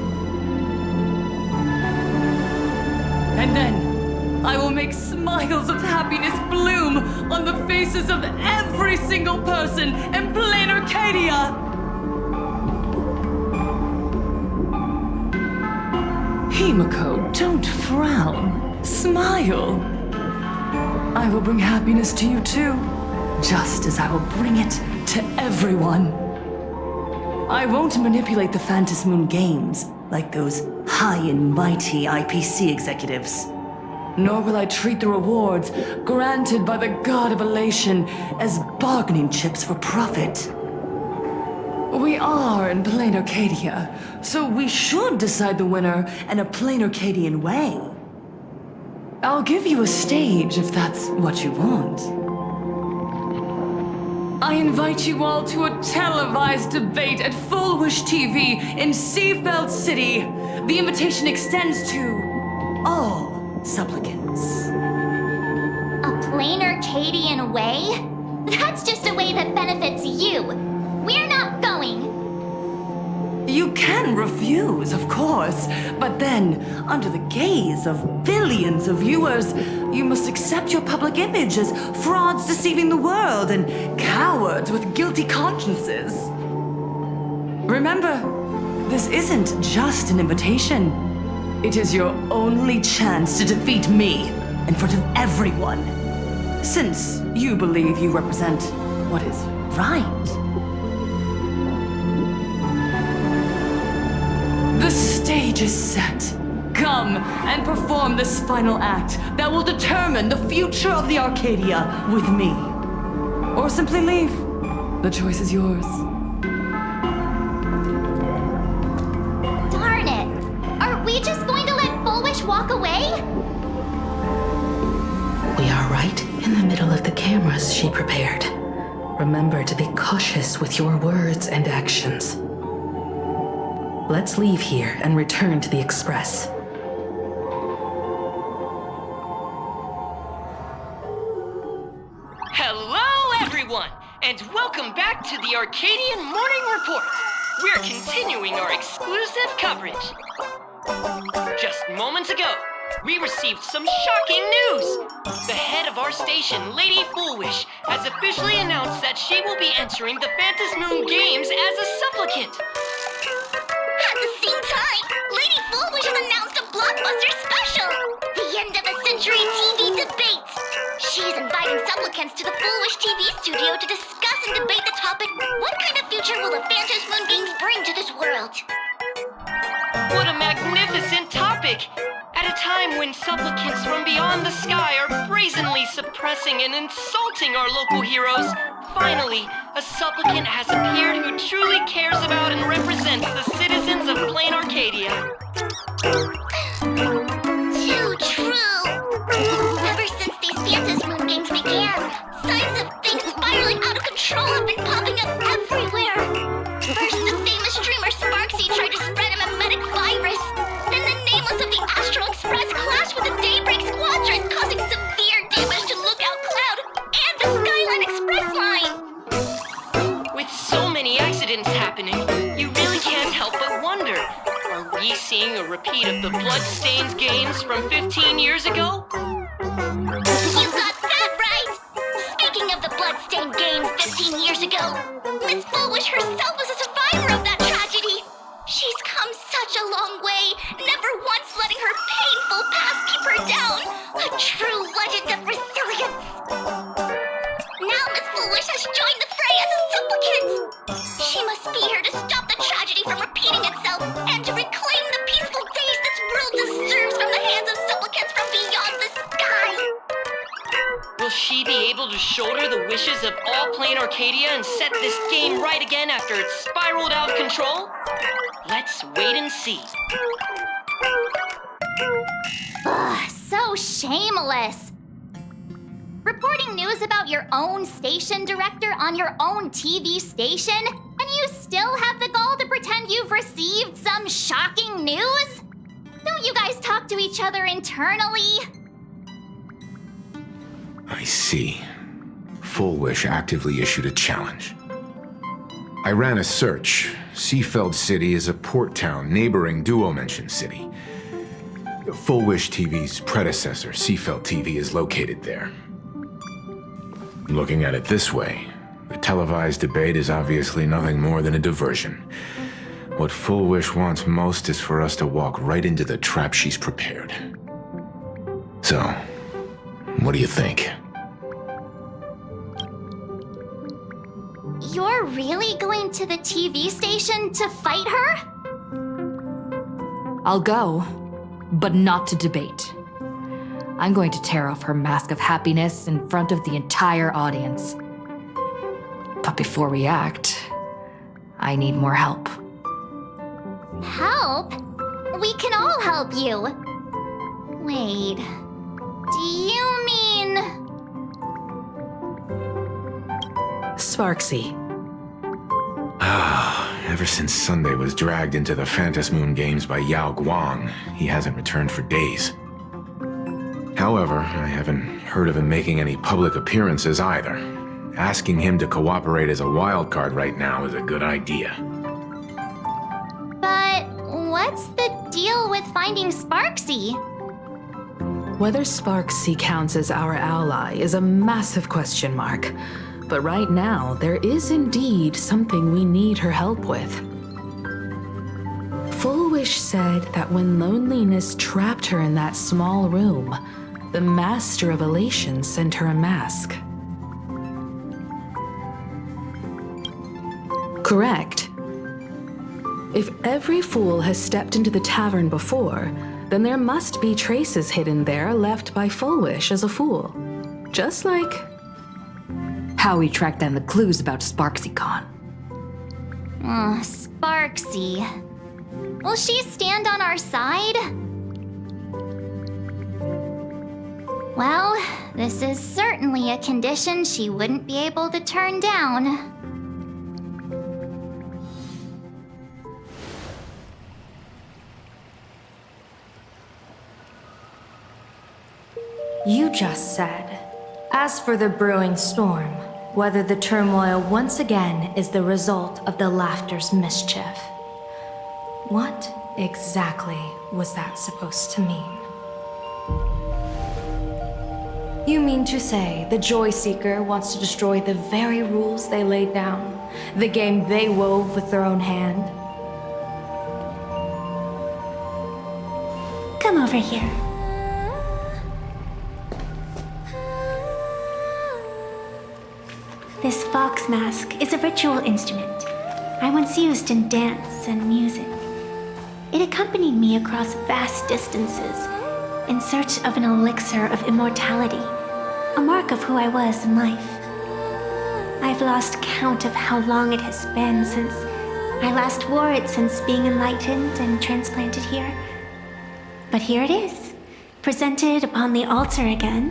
And then I will make smiles of happiness bloom on the faces of every single person in plain Arcadia! Himiko, don't frown. Smile. I will bring happiness to you too, just as I will bring it to everyone. I won't manipulate the Phantom Moon games like those high and mighty IPC executives. Nor will I treat the rewards granted by the God of Elation as bargaining chips for profit. We are in plain Arcadia, so we should decide the winner in a plain Arcadian way. I'll give you a stage if that's what you want. I invite you all to a televised debate at Full Wish TV in Seafeld City. The invitation extends to all supplicants. A plain Arcadian way? That's just a way that benefits you. We're not going. You can refuse, of course, but then, under the gaze of billions of viewers, you must accept your public image as frauds deceiving the world and cowards with guilty consciences. Remember, this isn't just an invitation. It is your only chance to defeat me in front of everyone, since you believe you represent what is right. The stage is set. Come and perform this final act that will determine the future of the Arcadia with me. Or simply leave. The choice is yours. Darn it! Are we just going to let Full Wish walk away? We are right in the middle of the cameras she prepared. Remember to be cautious with your words and actions. Let's leave here and return to the Express. Hello, everyone, and welcome back to the Arcadian Morning Report. We're continuing our exclusive coverage. Just moments ago, we received some shocking news. The head of our station, Lady Foolwish, has officially announced that she will be entering the Phantom Moon Games as a supplicant. At the same time, Lady Foolwish has announced a blockbuster special! The end of a century TV debate! She's inviting supplicants to the Foolwish TV studio to discuss and debate the topic, what kind of future will the Phantom Moon Games bring to this world? What a magnificent topic! At a time when supplicants from beyond the sky are brazenly suppressing and insulting our local heroes, finally, a supplicant has appeared who truly cares about and represents the citizens of plain Arcadia. Too true! Ever since these Phantom Moon Games began, signs of things spiraling out of control have been popping up everywhere! First, the famous streamer Sparksy tried to spread a mimetic virus. Then the nameless of the Astral Express clashed with the Daybreak Squadron, causing severe damage to Lookout Cloud and the Skyline Express line! With so many accidents happening, you really can't help but wonder, are we seeing a repeat of the Bloodstained games from 15 years ago? You got that right! Speaking of the Bloodstained games 15 years ago, Miss Foolwish herself was a survivor of that tragedy! She's come such a long way, never once letting her painful past keep her down! A true legend of resilience! Now Miss Foolwish has joined the fray as a supplicant! She must be here to stop the tragedy from repeating itself and to reclaim the peaceful days this world deserves from the hands of supplicants from beyond the sky! Will she be able to shoulder the wishes of all plain Arcadia and set this game right again after it's spiraled out of control? Let's wait and see. Ugh, so shameless! Reporting news about your own station director on your own TV station, and you still have the gall to pretend you've received some shocking news? Don't you guys talk to each other internally? I see. Full Wish actively issued a challenge. I ran a search. Seafeld City is a port town neighboring Duo-Mention City. Full Wish TV's predecessor, Seafelt TV, is located there. Looking at it this way, the televised debate is obviously nothing more than a diversion. What Full Wish wants most is for us to walk right into the trap she's prepared. So, what do you think? You're really going to the TV station to fight her? I'll go, but not to debate. I'm going to tear off her mask of happiness in front of the entire audience. But before we act, I need more help. Help? We can all help you. Wait, do you mean... Sparksy. Ever since Sunday was dragged into the Phantom Moon Games by Yao Guang, he hasn't returned for days. However, I haven't heard of him making any public appearances either. Asking him to cooperate as a wildcard right now is a good idea. But what's the deal with finding Sparksy? Whether Sparksy counts as our ally is a massive question mark. But right now, there is indeed something we need her help with. Full Wish said that when loneliness trapped her in that small room, the Master of Elation sent her a mask. Correct. If every fool has stepped into the tavern before, then there must be traces hidden there left by Full Wish as a fool. Just like how we tracked down the clues about SparksyCon. Sparksy. Will she stand on our side? Well, this is certainly a condition she wouldn't be able to turn down. You just said, as for the brewing storm, whether the turmoil once again is the result of the laughter's mischief. What exactly was that supposed to mean? You mean to say the Joy Seeker wants to destroy the very rules they laid down, the game they wove with their own hand? Come over here. This fox mask is a ritual instrument I once used in dance and music. It accompanied me across vast distances in search of an elixir of immortality, a mark of who I was in life. I've lost count of how long it has been since I last wore it since being enlightened and transplanted here. But here it is, presented upon the altar again,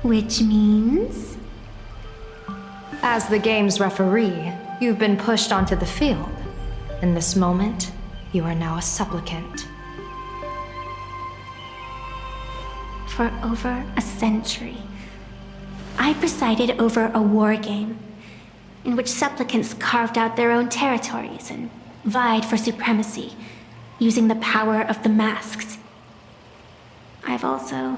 which means... As the game's referee, you've been pushed onto the field. In this moment, you are now a supplicant. For over a century, I presided over a war game in which supplicants carved out their own territories and vied for supremacy, using the power of the masks. I've also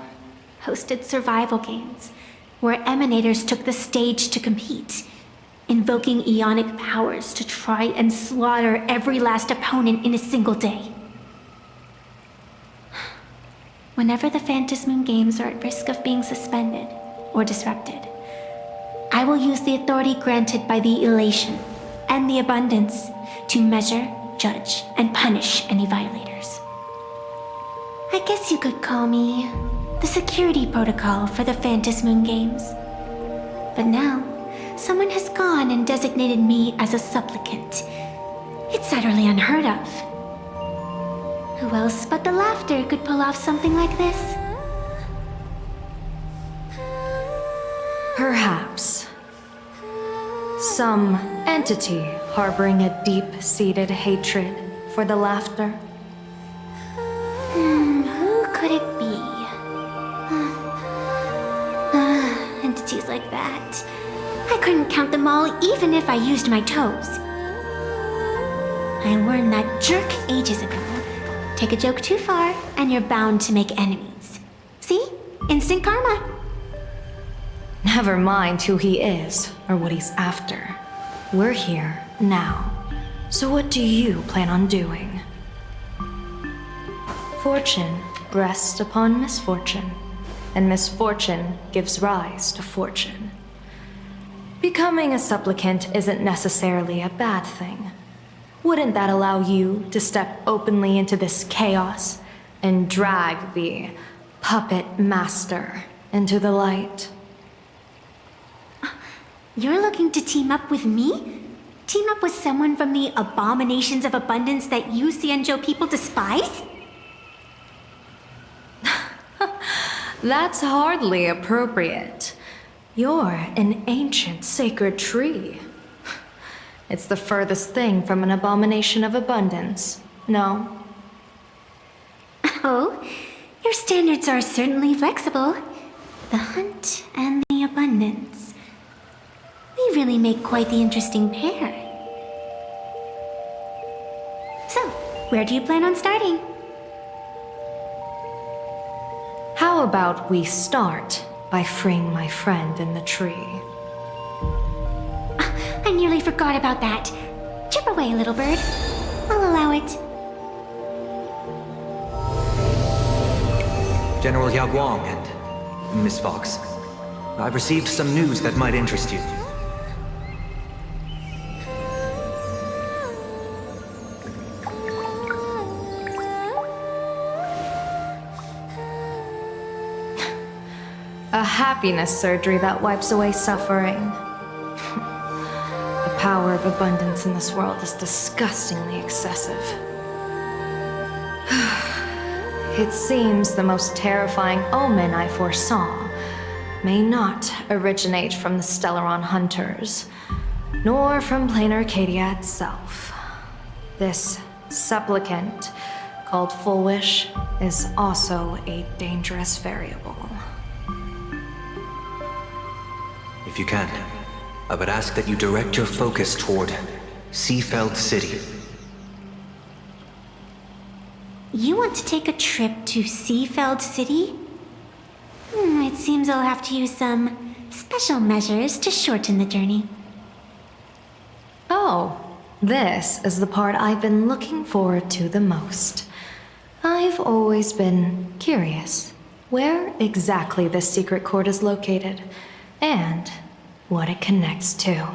hosted survival games where emanators took the stage to compete, invoking eonic powers to try and slaughter every last opponent in a single day. Whenever the Phantom Moon Games are at risk of being suspended or disrupted, I will use the authority granted by the Elation and the Abundance to measure, judge, and punish any violators. I guess you could call me the security protocol for the Phantom Moon Games. But now, someone has gone and designated me as a supplicant. It's utterly unheard of. Who else but the laughter could pull off something like this? Perhaps. Some entity harboring a deep-seated hatred for the laughter. Who could it be? Entities like that. I couldn't count them all even if I used my toes. I learned that jerk ages ago. Take a joke too far, and and you're bound to make enemies. See? Instant karma. Never mind who he is or what he's after. We're here now. So what do you plan on doing? Fortune rests upon misfortune, and misfortune gives rise to fortune. Becoming a supplicant isn't necessarily a bad thing. Wouldn't that allow you to step openly into this chaos and drag the puppet master into the light? You're looking to team up with me? Team up with someone from the abominations of abundance that you Xianzhou people despise? That's hardly appropriate. You're an ancient sacred tree. It's the furthest thing from an abomination of abundance, no? Oh, your standards are certainly flexible. The hunt and the abundance. We really make quite the interesting pair. So, where do you plan on starting? How about we start by freeing my friend in the tree? I nearly forgot about that. Chip away, little bird. I'll allow it. General Yao Guang and Miss Fox, I've received some news that might interest you. A happiness surgery that wipes away suffering. The power of abundance in this world is disgustingly excessive. It seems the most terrifying omen I foresaw may not originate from the Stellaron hunters, nor from plain Arcadia itself. This supplicant, called Full Wish, is also a dangerous variable. If you can, I would ask that you direct your focus toward Seafeld City. You want to take a trip to Seafeld City? It seems I'll have to use some special measures to shorten the journey. Oh, this is the part I've been looking forward to the most. I've always been curious where exactly this secret court is located, and what it connects to.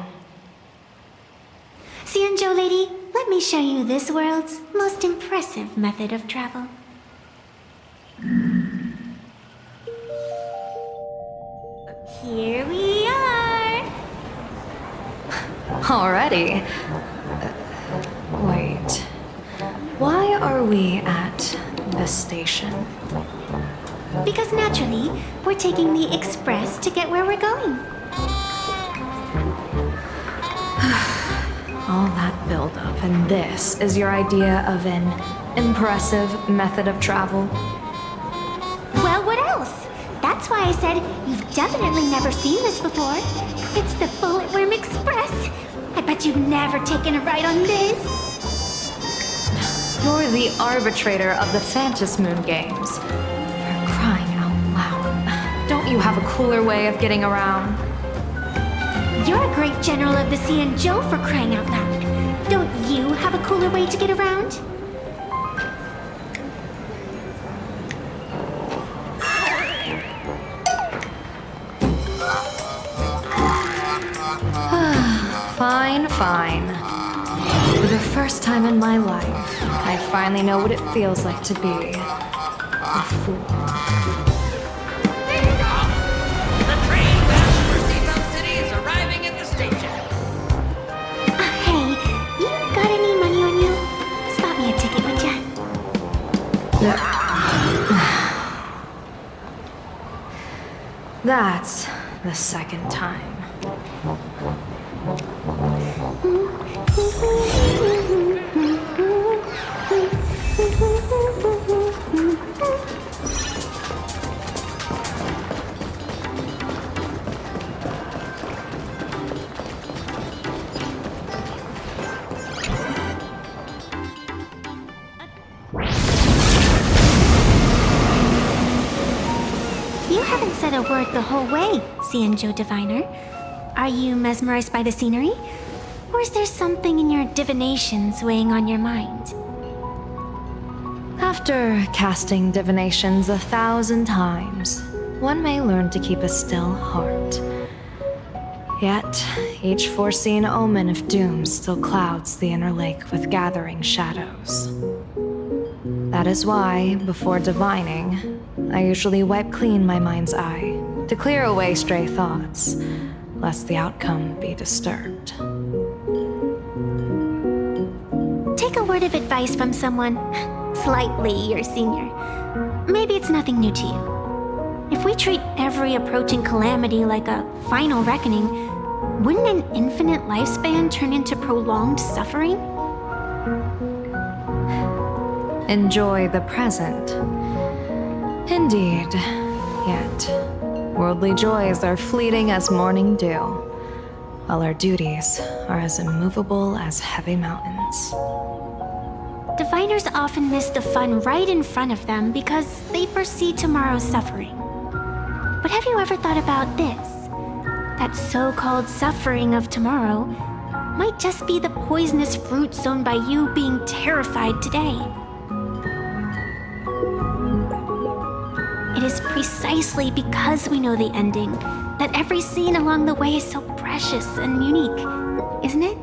Xianzhou lady, let me show you this world's most impressive method of travel. Here we are! Already? Wait. Why are we at this station? Because naturally, we're taking the express to get where we're going. All that buildup, and this is your idea of an impressive method of travel? Well, what else? That's why I said you've definitely never seen this before. It's the Bulletworm Express. I bet you've never taken a ride on this. You're the arbitrator of the Phantom Moon games. For crying out loud. Don't you have a cooler way of getting around? You're a great general of the Xianzhou, for crying out loud. Don't you have a cooler way to get around? Fine, fine. For the first time in my life, I finally know what it feels like to be a fool. The train bound for Seafeld City is arriving at the station. Hey, you got any money on you? Spot me a ticket, would ya? That's the second time. haven't said a word the whole way, Xianzhou Diviner. Are you mesmerized by the scenery? Or is there something in your divinations weighing on your mind? After casting divinations 1,000 times, one may learn to keep a still heart. Yet, each foreseen omen of doom still clouds the inner lake with gathering shadows. That is why, before divining, I usually wipe clean my mind's eye to clear away stray thoughts, lest the outcome be disturbed. Take a word of advice from someone slightly your senior. Maybe it's nothing new to you. If we treat every approaching calamity like a final reckoning, wouldn't an infinite lifespan turn into prolonged suffering? Enjoy the present. Indeed. Yet, worldly joys are fleeting as morning dew, while our duties are as immovable as heavy mountains. Diviners often miss the fun right in front of them because they foresee tomorrow's suffering. But have you ever thought about this? That so-called suffering of tomorrow might just be the poisonous fruit sown by you being terrified today. It is precisely because we know the ending that every scene along the way is so precious and unique, isn't it?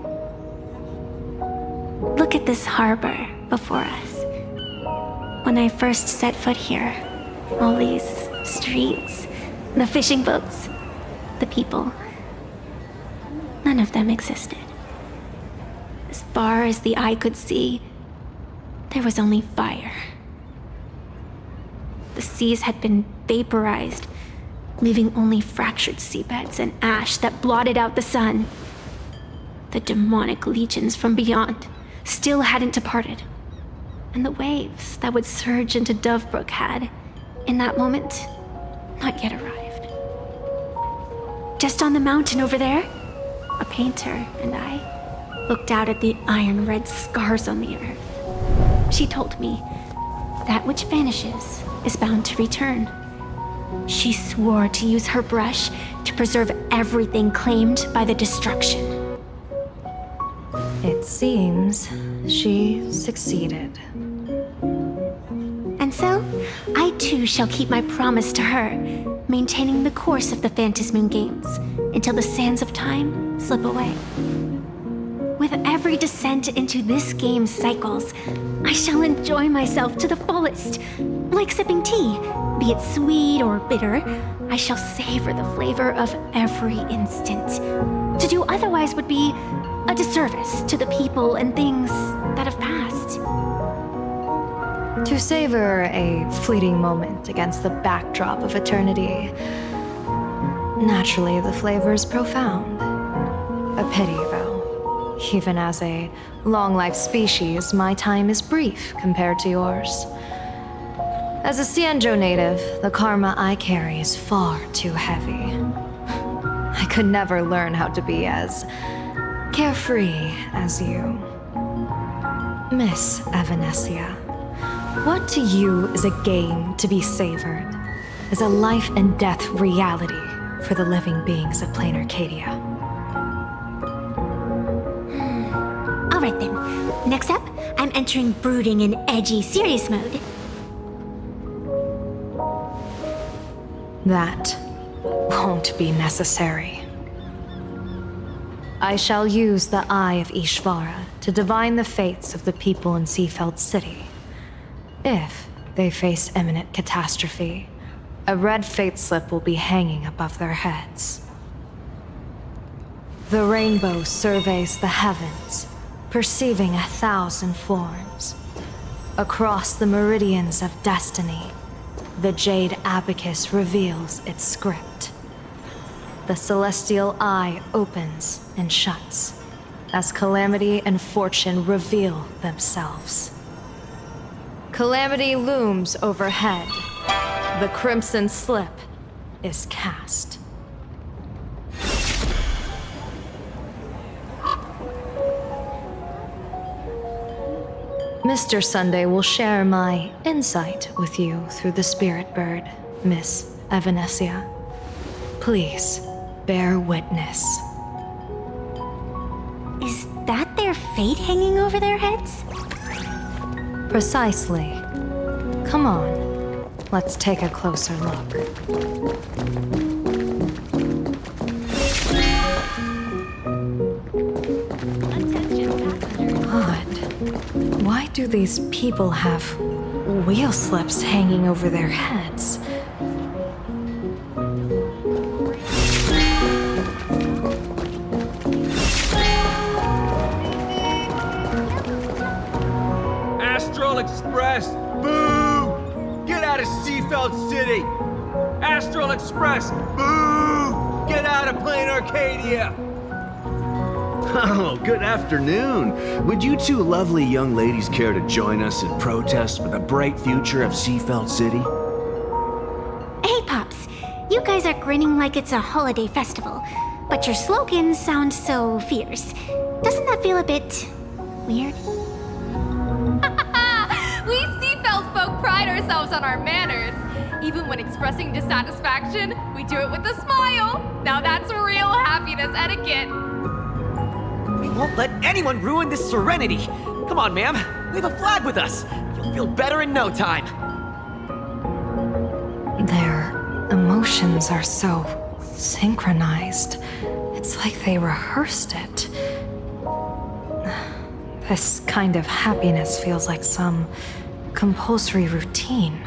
Look at this harbor before us. When I first set foot here, all these streets, the fishing boats, the people, none of them existed. As far as the eye could see, there was only fire. The seas had been vaporized, leaving only fractured seabeds and ash that blotted out the sun. The demonic legions from beyond still hadn't departed, and the waves that would surge into Dovebrook had, in that moment, not yet arrived. Just on the mountain over there, a painter and I looked out at the iron-red scars on the earth. She told me, that which vanishes is bound to return. She swore to use her brush to preserve everything claimed by the destruction. It seems she succeeded. And so, I too shall keep my promise to her, maintaining the course of the Phantasmoon Games until the sands of time slip away. With every descent into this game's cycles, I shall enjoy myself to the fullest. Like sipping tea, be it sweet or bitter, I shall savor the flavor of every instant. To do otherwise would be a disservice to the people and things that have passed. To savor a fleeting moment against the backdrop of eternity, naturally the flavor is profound. A pity, though. Even as a long-life species, my time is brief compared to yours. As a Xianzhou native, the karma I carry is far too heavy. I could never learn how to be as carefree as you. Miss Evanescia, what to you is a game to be savored, is a life and death reality for the living beings of plain Arcadia. Alright then, next up, I'm entering brooding and edgy serious mode. That won't be necessary. I shall use the Eye of Ishvara to divine the fates of the people in Seafeld City. If they face imminent catastrophe, a red fate slip will be hanging above their heads. The rainbow surveys the heavens, perceiving 1,000 forms. Across the meridians of destiny, the Jade Abacus reveals its script. The celestial eye opens and shuts as calamity and fortune reveal themselves. Calamity looms overhead. The crimson slip is cast. Mr. Sunday will share my insight with you through the spirit bird, Miss Evanescia. Please, bear witness. Is that their fate hanging over their heads? Precisely. Come on, let's take a closer look. Odd. Why do these people have wheel slips hanging over their heads? Astral Express! Boo! Get out of Seafeld City! Astral Express! Boo! Get out of Plain Arcadia! Oh, good afternoon. Would you two lovely young ladies care to join us in protest for the bright future of Seafeld City? Hey, Pops. You guys are grinning like it's a holiday festival, but your slogans sound so fierce. Doesn't that feel a bit weird? We Seafeld folk pride ourselves on our manners. Even when expressing dissatisfaction, we do it with a smile. Now that's real happiness etiquette. We won't let anyone ruin this serenity. Come on, ma'am. We have a flag with us. You'll feel better in no time. Their emotions are so synchronized. It's like they rehearsed it. This kind of happiness feels like some compulsory routine.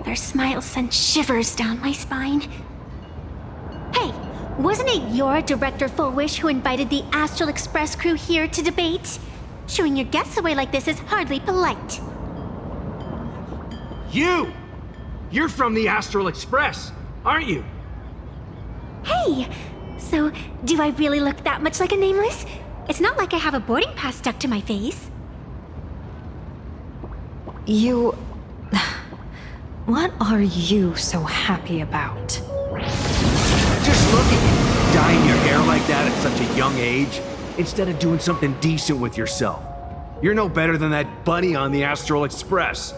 Their smiles sent shivers down my spine. Hey, wasn't it your Director Fullwish who invited the Astral Express crew here to debate? Shooing your guests away like this is hardly polite. You! You're from the Astral Express, aren't you? Hey! So, do I really look that much like a nameless? It's not like I have a boarding pass stuck to my face. You... What are you so happy about? Just look at you, dyeing your hair like that at such a young age, instead of doing something decent with yourself. You're no better than that bunny on the Astral Express.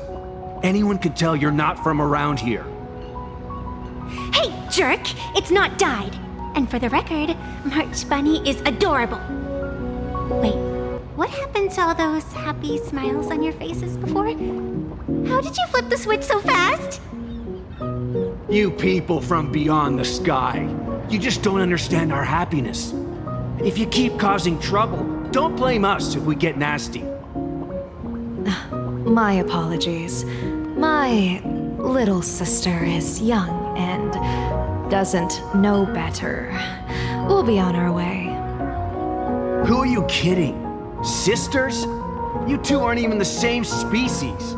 Anyone could tell you're not from around here. Hey, jerk! It's not dyed. And for the record, March Bunny is adorable. Wait, what happened to all those happy smiles on your faces before? How did you flip the switch so fast? You people from beyond the sky, you just don't understand our happiness. If you keep causing trouble, don't blame us if we get nasty. My apologies. My little sister is young and doesn't know better. We'll be on our way. Who are you kidding? Sisters? You two aren't even the same species.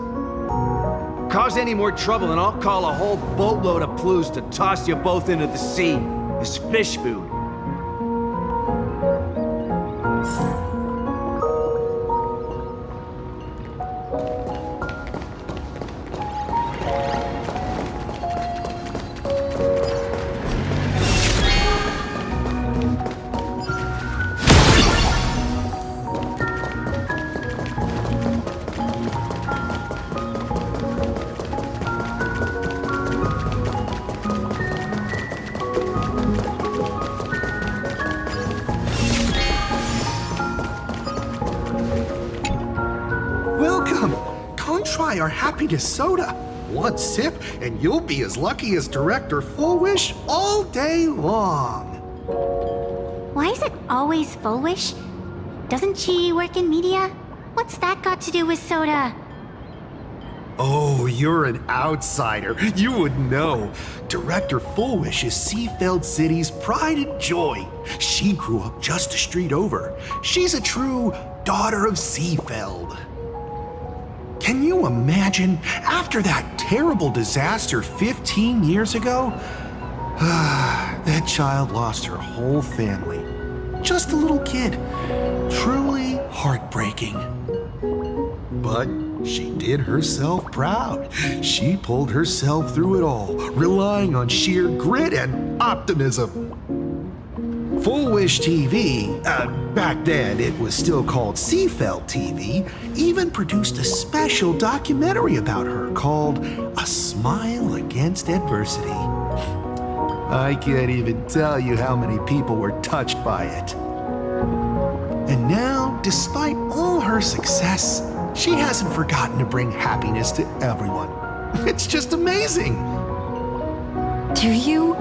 Cause any more trouble and I'll call a whole boatload of Ploos to toss you both into the sea as fish food. Try our happiness soda. One sip, and you'll be as lucky as Director Fullwish all day long. Why is it always Fullwish? Doesn't she work in media? What's that got to do with soda? Oh, you're an outsider. You would know. Director Fullwish is Seafeld City's pride and joy. She grew up just a street over. She's a true daughter of Seafeld. Can you imagine, after that terrible disaster 15 years ago? That child lost her whole family. Just a little kid. Truly heartbreaking. But she did herself proud. She pulled herself through it all, relying on sheer grit and optimism. Full Wish TV, back then it was still called Seafeld TV, even produced a special documentary about her called A Smile Against Adversity. I can't even tell you how many people were touched by it. And now, despite all her success, she hasn't forgotten to bring happiness to everyone. It's just amazing. Do you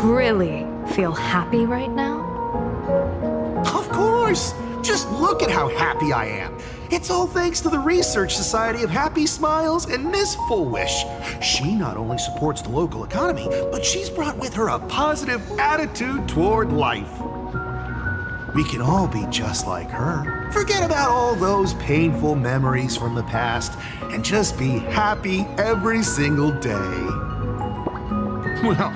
really feel happy right now? Of course! Just look at how happy I am. It's all thanks to the Research Society of Happy Smiles and Miss Full Wish. She not only supports the local economy, but she's brought with her a positive attitude toward life. We can all be just like her. Forget about all those painful memories from the past and just be happy every single day. Well,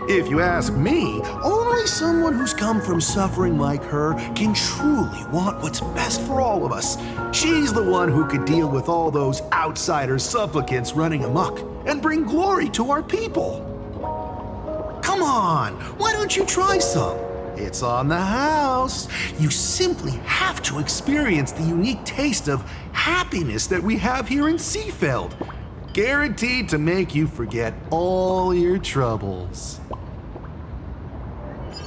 if you ask me, only someone who's come from suffering like her can truly want what's best for all of us. She's the one who could deal with all those outsider supplicants running amok and bring glory to our people. Come on, why don't you try some? It's on the house. You simply have to experience the unique taste of happiness that we have here in Seafeld. Guaranteed to make you forget all your troubles.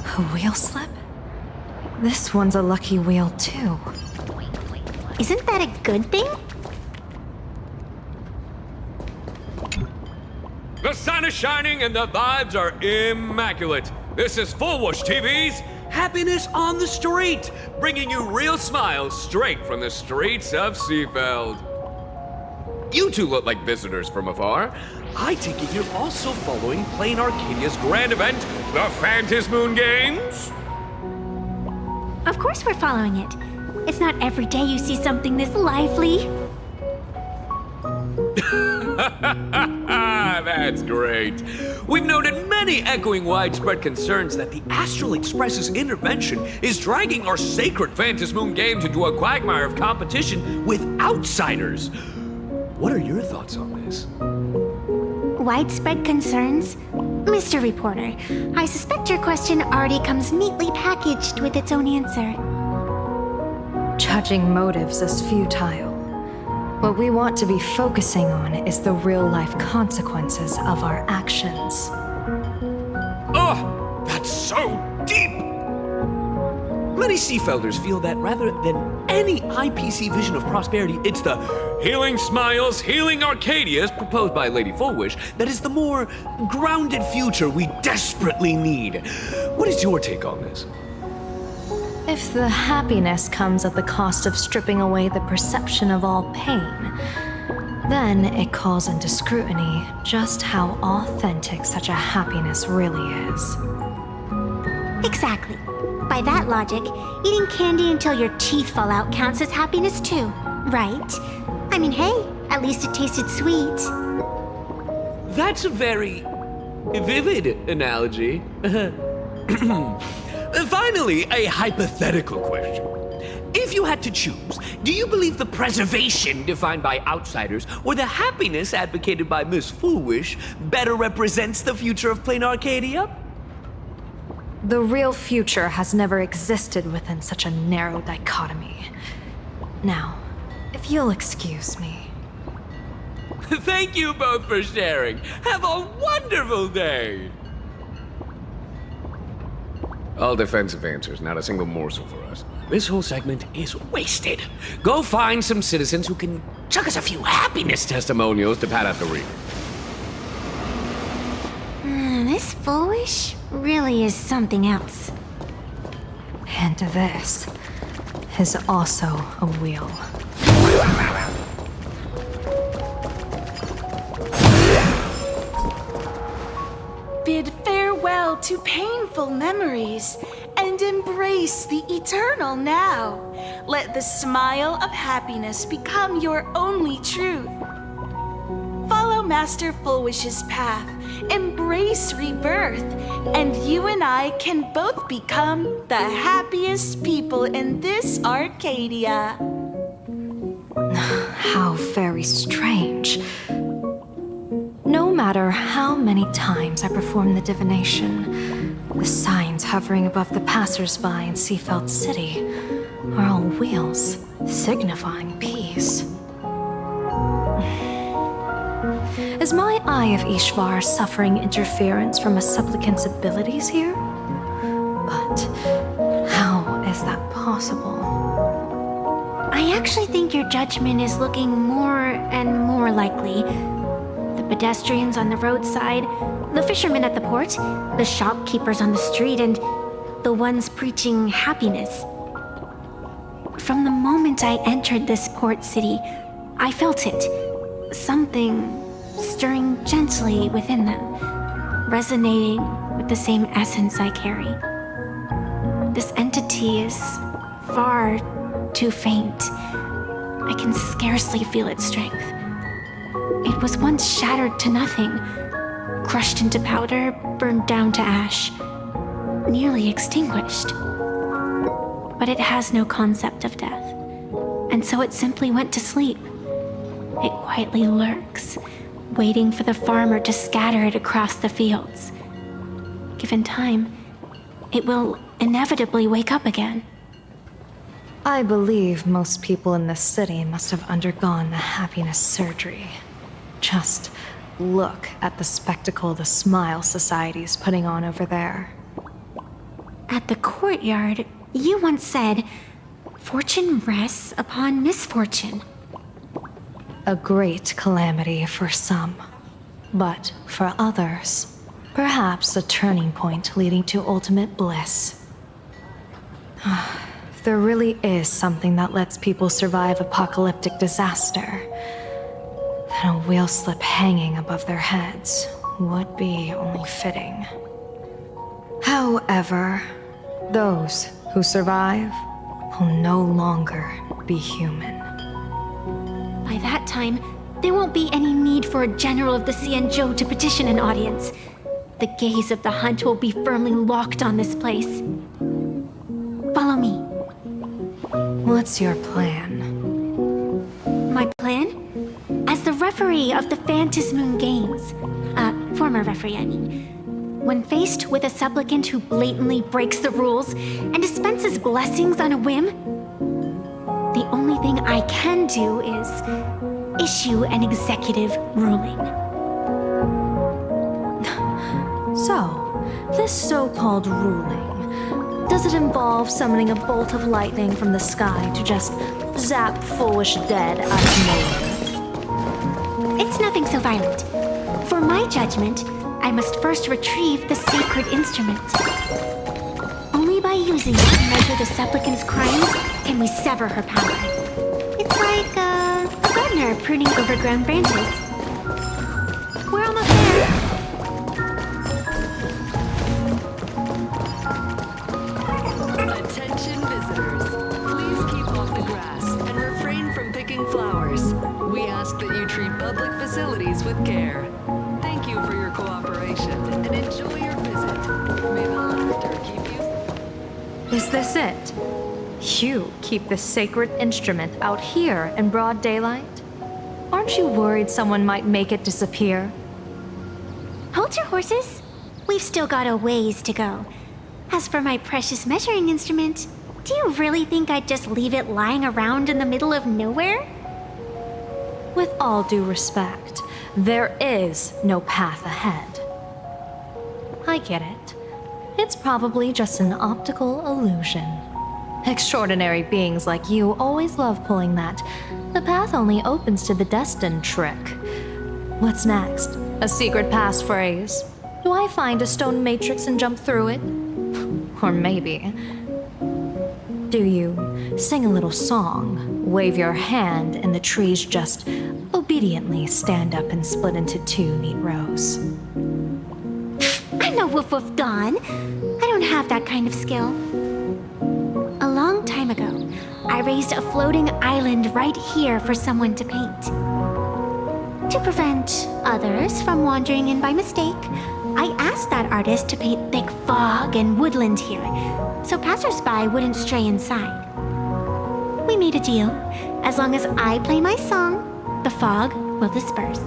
A wheel slip? This one's a lucky wheel, too. Isn't that a good thing? The sun is shining and the vibes are immaculate. This is Full Wish TV's Happiness on the Street, bringing you real smiles straight from the streets of Seafeld. You two look like visitors from afar. I take it you're also following Plain Arcadia's grand event, the Phantasmoon Games? Of course we're following it. It's not every day you see something this lively. That's great. We've noted many echoing widespread concerns that the Astral Express's intervention is dragging our sacred Phantasmoon Games into a quagmire of competition with outsiders. What are your thoughts on this? Widespread concerns? Mr. Reporter, I suspect your question already comes neatly packaged with its own answer. Judging motives is futile. What we want to be focusing on is the real-life consequences of our actions. Oh, that's so deep! Many Seafelders feel that rather than any IPC vision of prosperity, it's the Healing Smiles, Healing Arcadias proposed by Lady Full Wish that is the more grounded future we desperately need. What is your take on this? If the happiness comes at the cost of stripping away the perception of all pain, then it calls into scrutiny just how authentic such a happiness really is. Exactly. By that logic, eating candy until your teeth fall out counts as happiness too, right? I mean, hey, at least it tasted sweet. That's a very vivid analogy. Finally, a hypothetical question. If you had to choose, do you believe the preservation defined by outsiders or the happiness advocated by Miss Full Wish better represents the future of Plain Arcadia? The real future has never existed within such a narrow dichotomy. Now, if you'll excuse me. Thank you both for sharing. Have a wonderful day. All defensive answers, not a single morsel for us. This whole segment is wasted. Go find some citizens who can chuck us a few happiness testimonials to pad out the rear. This Full Wish really is something else. And this is also a wheel. Bid farewell to painful memories and embrace the eternal now. Let the smile of happiness become your only truth. Follow Master Full Wish's path, embrace rebirth, and you and I can both become the happiest people in this Arcadia. How very strange. No matter how many times I perform the divination, The signs hovering above the passersby in Seafeld City are all wheels, signifying peace. Is my Eye of Ishvar suffering interference from a supplicant's abilities here? But how is that possible? I actually think your judgment is looking more and more likely. The pedestrians on the roadside, the fishermen at the port, the shopkeepers on the street, and the ones preaching happiness. From the moment I entered this port city, I felt it. Something stirring gently within them, resonating with the same essence I carry. This entity is far too faint. I can scarcely feel its strength. It was once shattered to nothing, crushed into powder, burned down to ash, nearly extinguished. But it has no concept of death, and so it simply went to sleep. It quietly lurks, waiting for the farmer to scatter it across the fields. Given time, it will inevitably wake up again. I believe most people in this city must have undergone the happiness surgery. Just look at the spectacle the Smile Society's putting on over there. At the courtyard, you once said, "Fortune rests upon misfortune." A great calamity for some, but for others, perhaps a turning point leading to ultimate bliss. If there really is something that lets people survive apocalyptic disaster, then a wheel slip hanging above their heads would be only fitting. However, those who survive will no longer be human. By that time, there won't be any need for a general of the Xianzhou to petition an audience. The gaze of the hunt will be firmly locked on this place. Follow me. What's your plan? My plan? As the referee of the Phantasmoon Games, former referee, I mean, when faced with a supplicant who blatantly breaks the rules and dispenses blessings on a whim, the only thing I can do is issue an executive ruling. So, this so-called ruling, does it involve summoning a bolt of lightning from the sky to just zap foolish dead out of nowhere? It's nothing so violent. For my judgment, I must first retrieve the sacred instrument. Only by using it to measure the supplicant's crimes can we sever her power. It's like a gardener pruning overgrown branches. We're almost there. Attention visitors. Please keep off the grass and refrain from picking flowers. We ask that you treat public facilities with care. Thank you for your cooperation and enjoy your visit. May the laughter keep you... Is this it? You keep the sacred instrument out here in broad daylight? Aren't you worried someone might make it disappear? Hold your horses. We've still got a ways to go. As for my precious measuring instrument, do you really think I'd just leave it lying around in the middle of nowhere? With all due respect, there is no path ahead. I get it. It's probably just an optical illusion. Extraordinary beings like you always love pulling that "the path only opens to the destined" trick. What's next? A secret passphrase? Do I find a stone matrix and jump through it? Or maybe... do you sing a little song, wave your hand, and the trees just obediently stand up and split into two neat rows? I'm no Woof Woof Dawn. I don't have that kind of skill. A long time ago, I raised a floating island right here for someone to paint. To prevent others from wandering in by mistake, I asked that artist to paint thick fog and woodland here, so passersby wouldn't stray inside. We made a deal. As long as I play my song, the fog will disperse.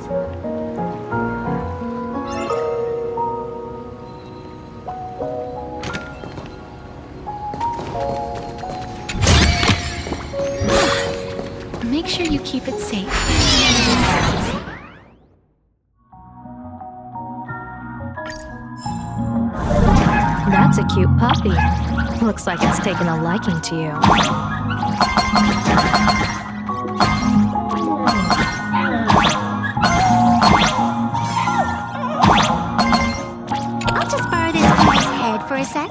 make sure you keep it safe. That's a cute puppy. Looks like it's taken a liking to you. I'll just borrow this guy's head for a sec.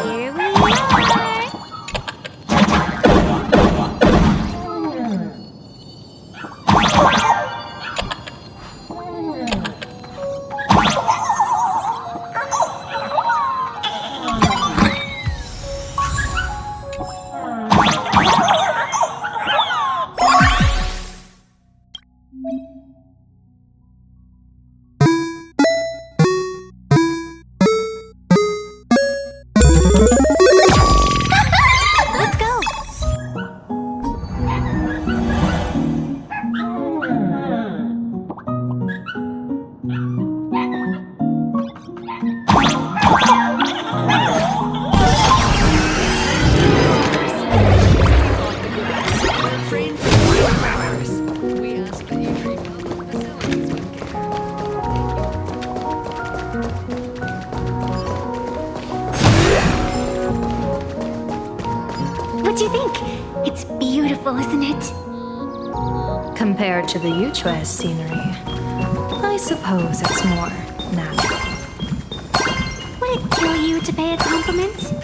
Here we are. Let's go. Refrain from picking flowers. We ask that you treat public facilities with care. What do you think? It's beautiful, isn't it? Compared to the Yuchue scenery, I suppose it's more natural. Would it kill you to pay a compliment?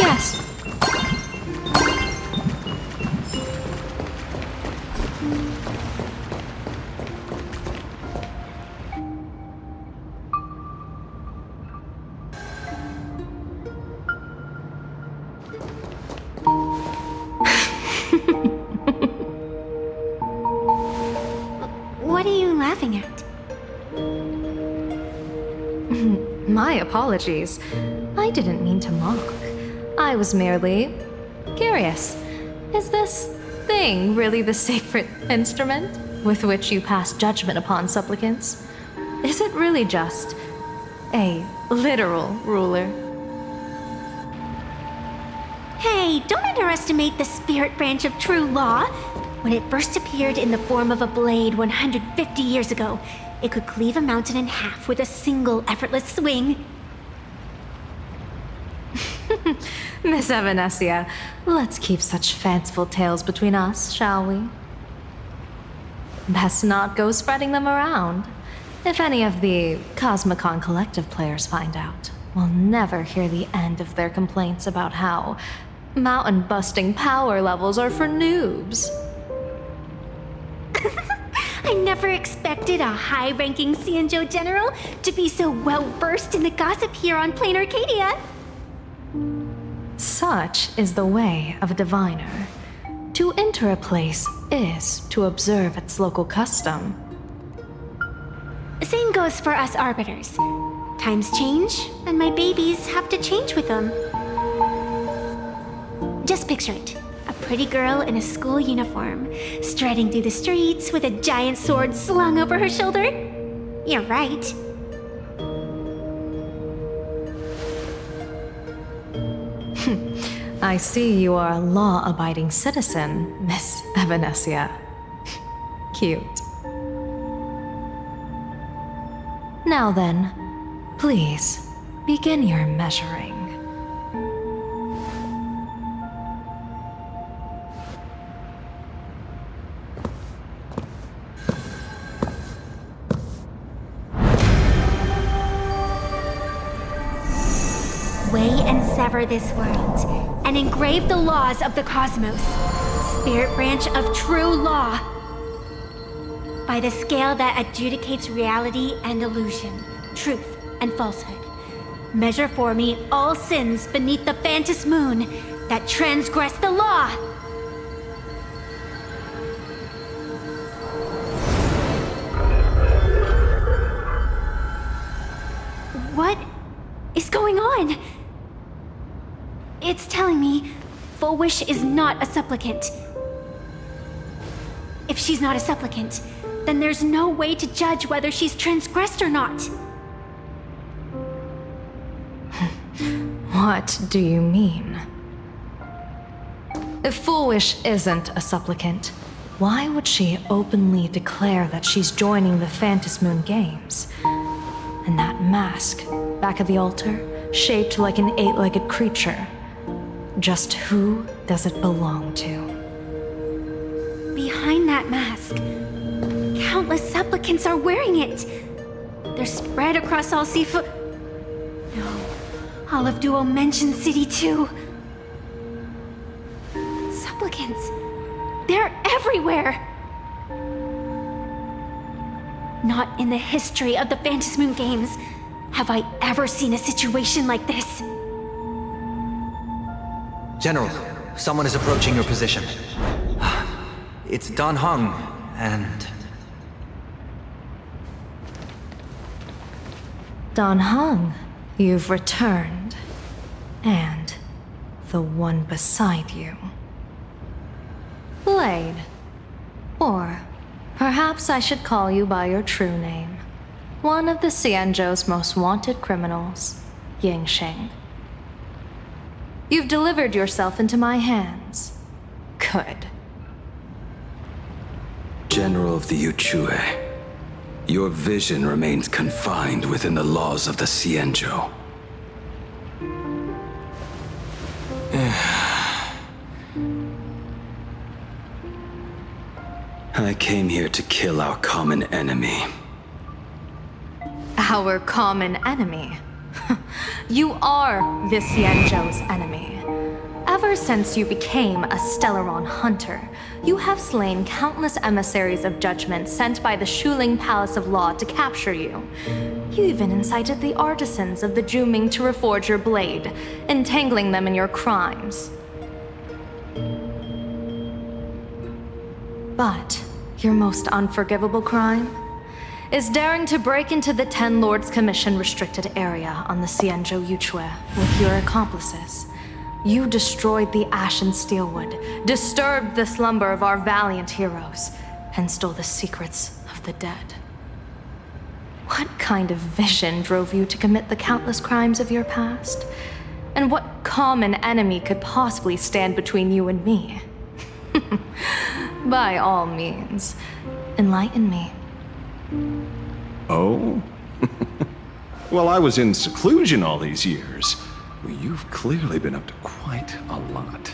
Yes. What are you laughing at? My apologies. I didn't mean to mock. I was merely curious. Is this thing really the sacred instrument with which you pass judgment upon supplicants? Is it really just a literal ruler? Hey, don't underestimate the spirit branch of true law. When it first appeared in the form of a blade 150 years ago, it could cleave a mountain in half with a single effortless swing. Miss Evanesia, let's keep such fanciful tales between us, shall we? Best not go spreading them around. If any of the Cosmicon Collective players find out, we'll never hear the end of their complaints about how mountain-busting power levels are for noobs. I never expected a high-ranking Xianzhou general to be so well-versed in the gossip here on Plain Arcadia. Such is the way of a diviner. To enter a place is to observe its local custom. Same goes for us arbiters. Times change, and my babies have to change with them. Just picture it. A pretty girl in a school uniform, striding through the streets with a giant sword slung over her shoulder. You're right. I see you are a law-abiding citizen, Miss Evanesia. Cute. Now then, please, begin your measuring. Weigh and sever this world, and engrave the laws of the cosmos. Spirit branch of true law. By the scale that adjudicates reality and illusion, truth and falsehood. Measure for me all sins beneath the Phantos moon that transgress the law. is going on? It's telling me Full Wish is not a supplicant. If she's not a supplicant, then there's no way to judge whether she's transgressed or not. What do you mean? If Full Wish isn't a supplicant, why would she openly declare that she's joining the Phantasmoon Games? And that mask, back of the altar, shaped like an 8-legged creature. Just who does it belong to? Behind that mask, countless supplicants are wearing it. They're spread across all Seafoot. No, all of Duo Mention City too. Supplicants, they're everywhere. Not in the history of the Phantasmoon Games have I ever seen a situation like this. General, someone is approaching your position. It's Dan Heng, and... Dan Heng, you've returned. And the one beside you. Blade. Or perhaps I should call you by your true name. One of the Xianzhou's most wanted criminals, Yingxing. You've delivered yourself into my hands. Good. General of the Yuchue, your vision remains confined within the laws of the Xianzhou. I came here to kill our common enemy. Our common enemy? You are the Xianzhou's enemy. Ever since you became a Stellaron hunter, you have slain countless emissaries of judgment sent by the Shuling Palace of Law to capture you. You even incited the artisans of the Juming to reforge your blade, entangling them in your crimes. But your most unforgivable crime is daring to break into the Ten Lords Commission restricted area on the Xianzhou Yuchue with your accomplices. You destroyed the Ashen Steelwood, disturbed the slumber of our valiant heroes, and stole the secrets of the dead. What kind of vision drove you to commit the countless crimes of your past? And what common enemy could possibly stand between you and me? By all means, enlighten me. Oh? Well, I was in seclusion all these years. Well, you've clearly been up to quite a lot.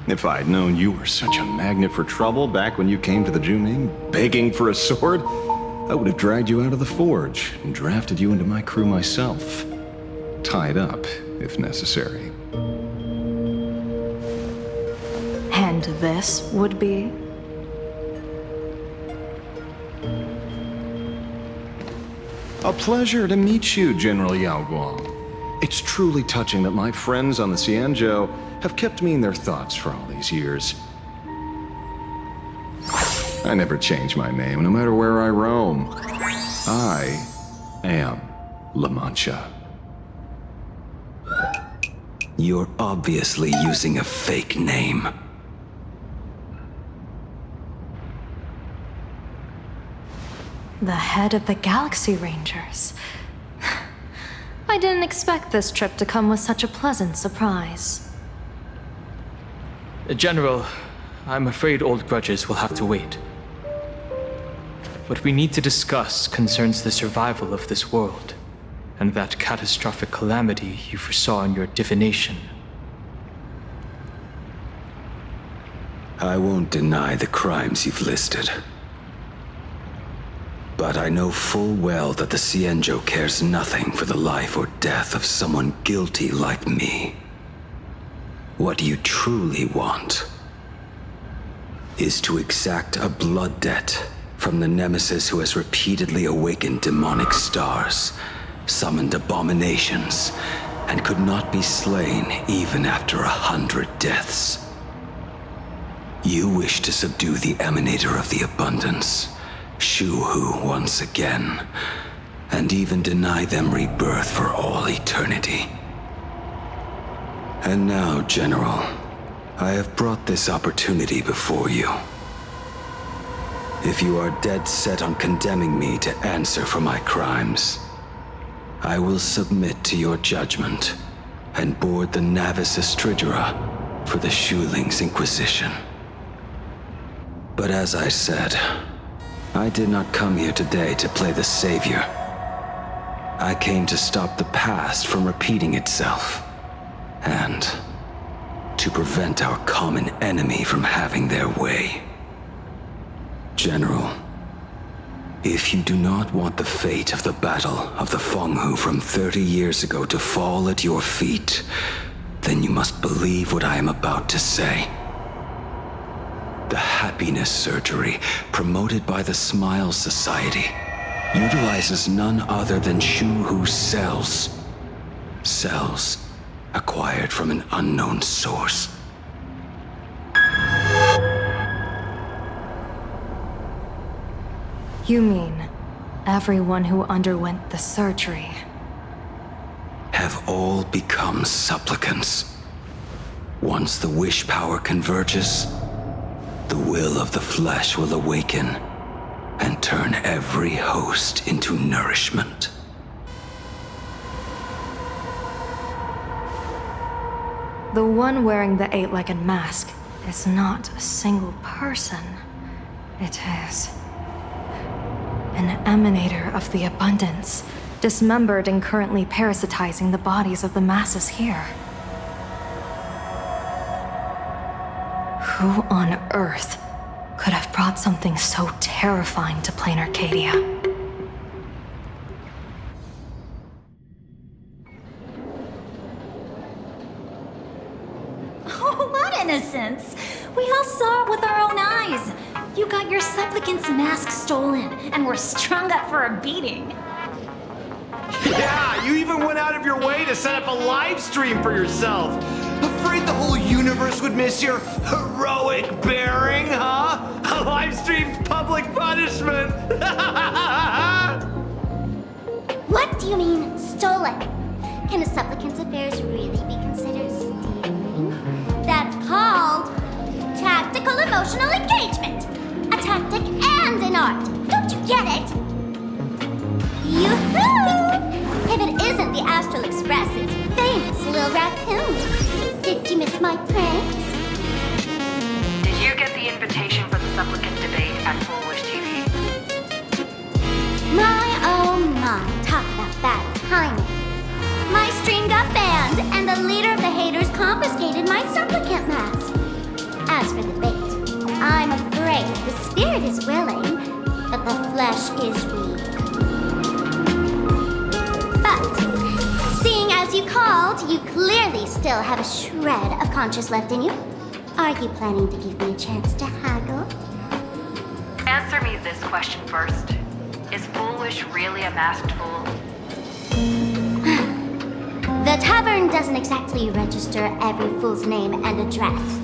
If I'd known you were such a magnet for trouble back when you came to the Juming, begging for a sword, I would have dragged you out of the forge and drafted you into my crew myself. Tied up, if necessary. And this would be? A pleasure to meet you, General Yao Guang. It's truly touching that my friends on the Xianzhou have kept me in their thoughts for all these years. I never change my name, no matter where I roam. I am La Mancha. You're obviously using a fake name. The head of the Galaxy Rangers. I didn't expect this trip to come with such a pleasant surprise. General, I'm afraid old grudges will have to wait. What we need to discuss concerns the survival of this world, and that catastrophic calamity you foresaw in your divination. I won't deny the crimes you've listed. But I know full well that the Xianzhou cares nothing for the life or death of someone guilty like me. What you truly want is to exact a blood debt from the nemesis who has repeatedly awakened demonic stars, summoned abominations, and could not be slain even after 100 deaths. You wish to subdue the emanator of the abundance, Shu Hu, once again. and even deny them rebirth for all eternity. And now, General, I have brought this opportunity before you. If you are dead set on condemning me to answer for my crimes, I will submit to your judgment and board the Navis Astridura for the Shuling's Inquisition. But as I said, I did not come here today to play the savior. I came to stop the past from repeating itself, and to prevent our common enemy from having their way. General, if you do not want the fate of the Battle of the Fenghu from 30 years ago to fall at your feet, then you must believe what I am about to say. The happiness surgery promoted by the Smile Society utilizes none other than Shuhu's cells. Cells acquired from an unknown source. You mean everyone who underwent the surgery have all become supplicants. Once the wish power converges, the will of the flesh will awaken and turn every host into nourishment. The one wearing the eight-legged mask is not a single person. It is an emanator of the abundance, dismembered and currently parasitizing the bodies of the masses here. Who on earth could have brought something so terrifying to plain Arcadia? Oh, what innocence! We all saw it with our own eyes. You got your supplicant's mask stolen and were strung up for a beating. Yeah, you even went out of your way to set up a live stream for yourself. Afraid the whole universe would miss your heroic bearing, huh? A live streamed public punishment. What do you mean, stolen? Can a supplicant's affairs really be considered stealing? That's called tactical emotional engagement. A tactic and an art. Don't you get it? Yoo-hoo! If it isn't the Astral Express's famous Lil Raccoon. Did you miss my pranks? Did you get the invitation for the supplicant debate at Full Wish TV? My oh my, talk about bad timing. My stream got banned, and the leader of the haters confiscated my supplicant mask. As for the bait, I'm afraid the spirit is willing, but the flesh is weak. But, seeing as you called, you clearly still have a shred of conscience left in you. Are you planning to give me a chance to haggle? Answer me this question first. Is Foolish really a masked fool? The tavern doesn't exactly register every fool's name and address.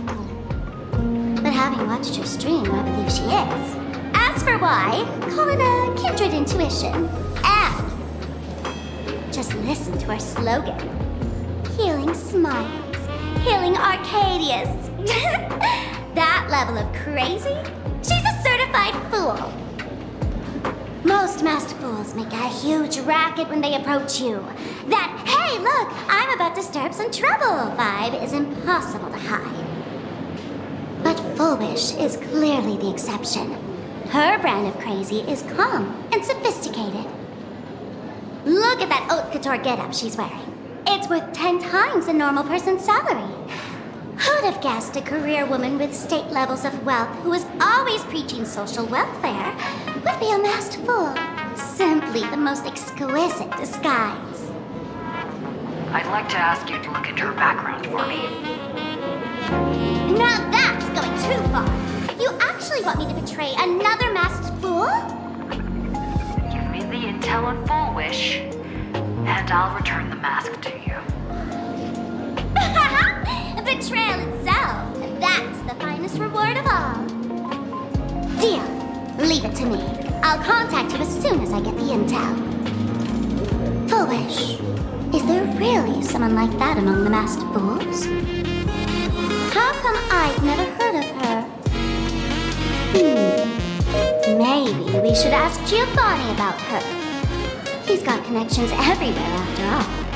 But having watched her stream, I believe she is. As for why, call it a kindred intuition. And just listen to our slogan. Healing smiles. Healing Arcadius. That level of crazy? She's a certified fool. Most masked fools make a huge racket when they approach you. That, hey, look, I'm about to stir up some trouble vibe is impossible to hide. But Foolish is clearly the exception. Her brand of crazy is calm and sophisticated. Look at that haute couture getup she's wearing. It's worth 10 times a normal person's salary. Who'd have guessed a career woman with state levels of wealth who was always preaching social welfare would be a masked fool? Simply the most exquisite disguise. I'd like to ask you to look into her background for me. Now that's going too far. You actually want me to betray another masked fool? Give me the intel on Full Wish, and I'll return the mask to you. Betrayal itself. That's the finest reward of all. Deal. Leave it to me. I'll contact you as soon as I get the intel. Foolish. Is there really someone like that among the masked fools? How come I've never heard of her? Maybe we should ask Giovanni about her. He's got connections everywhere after all.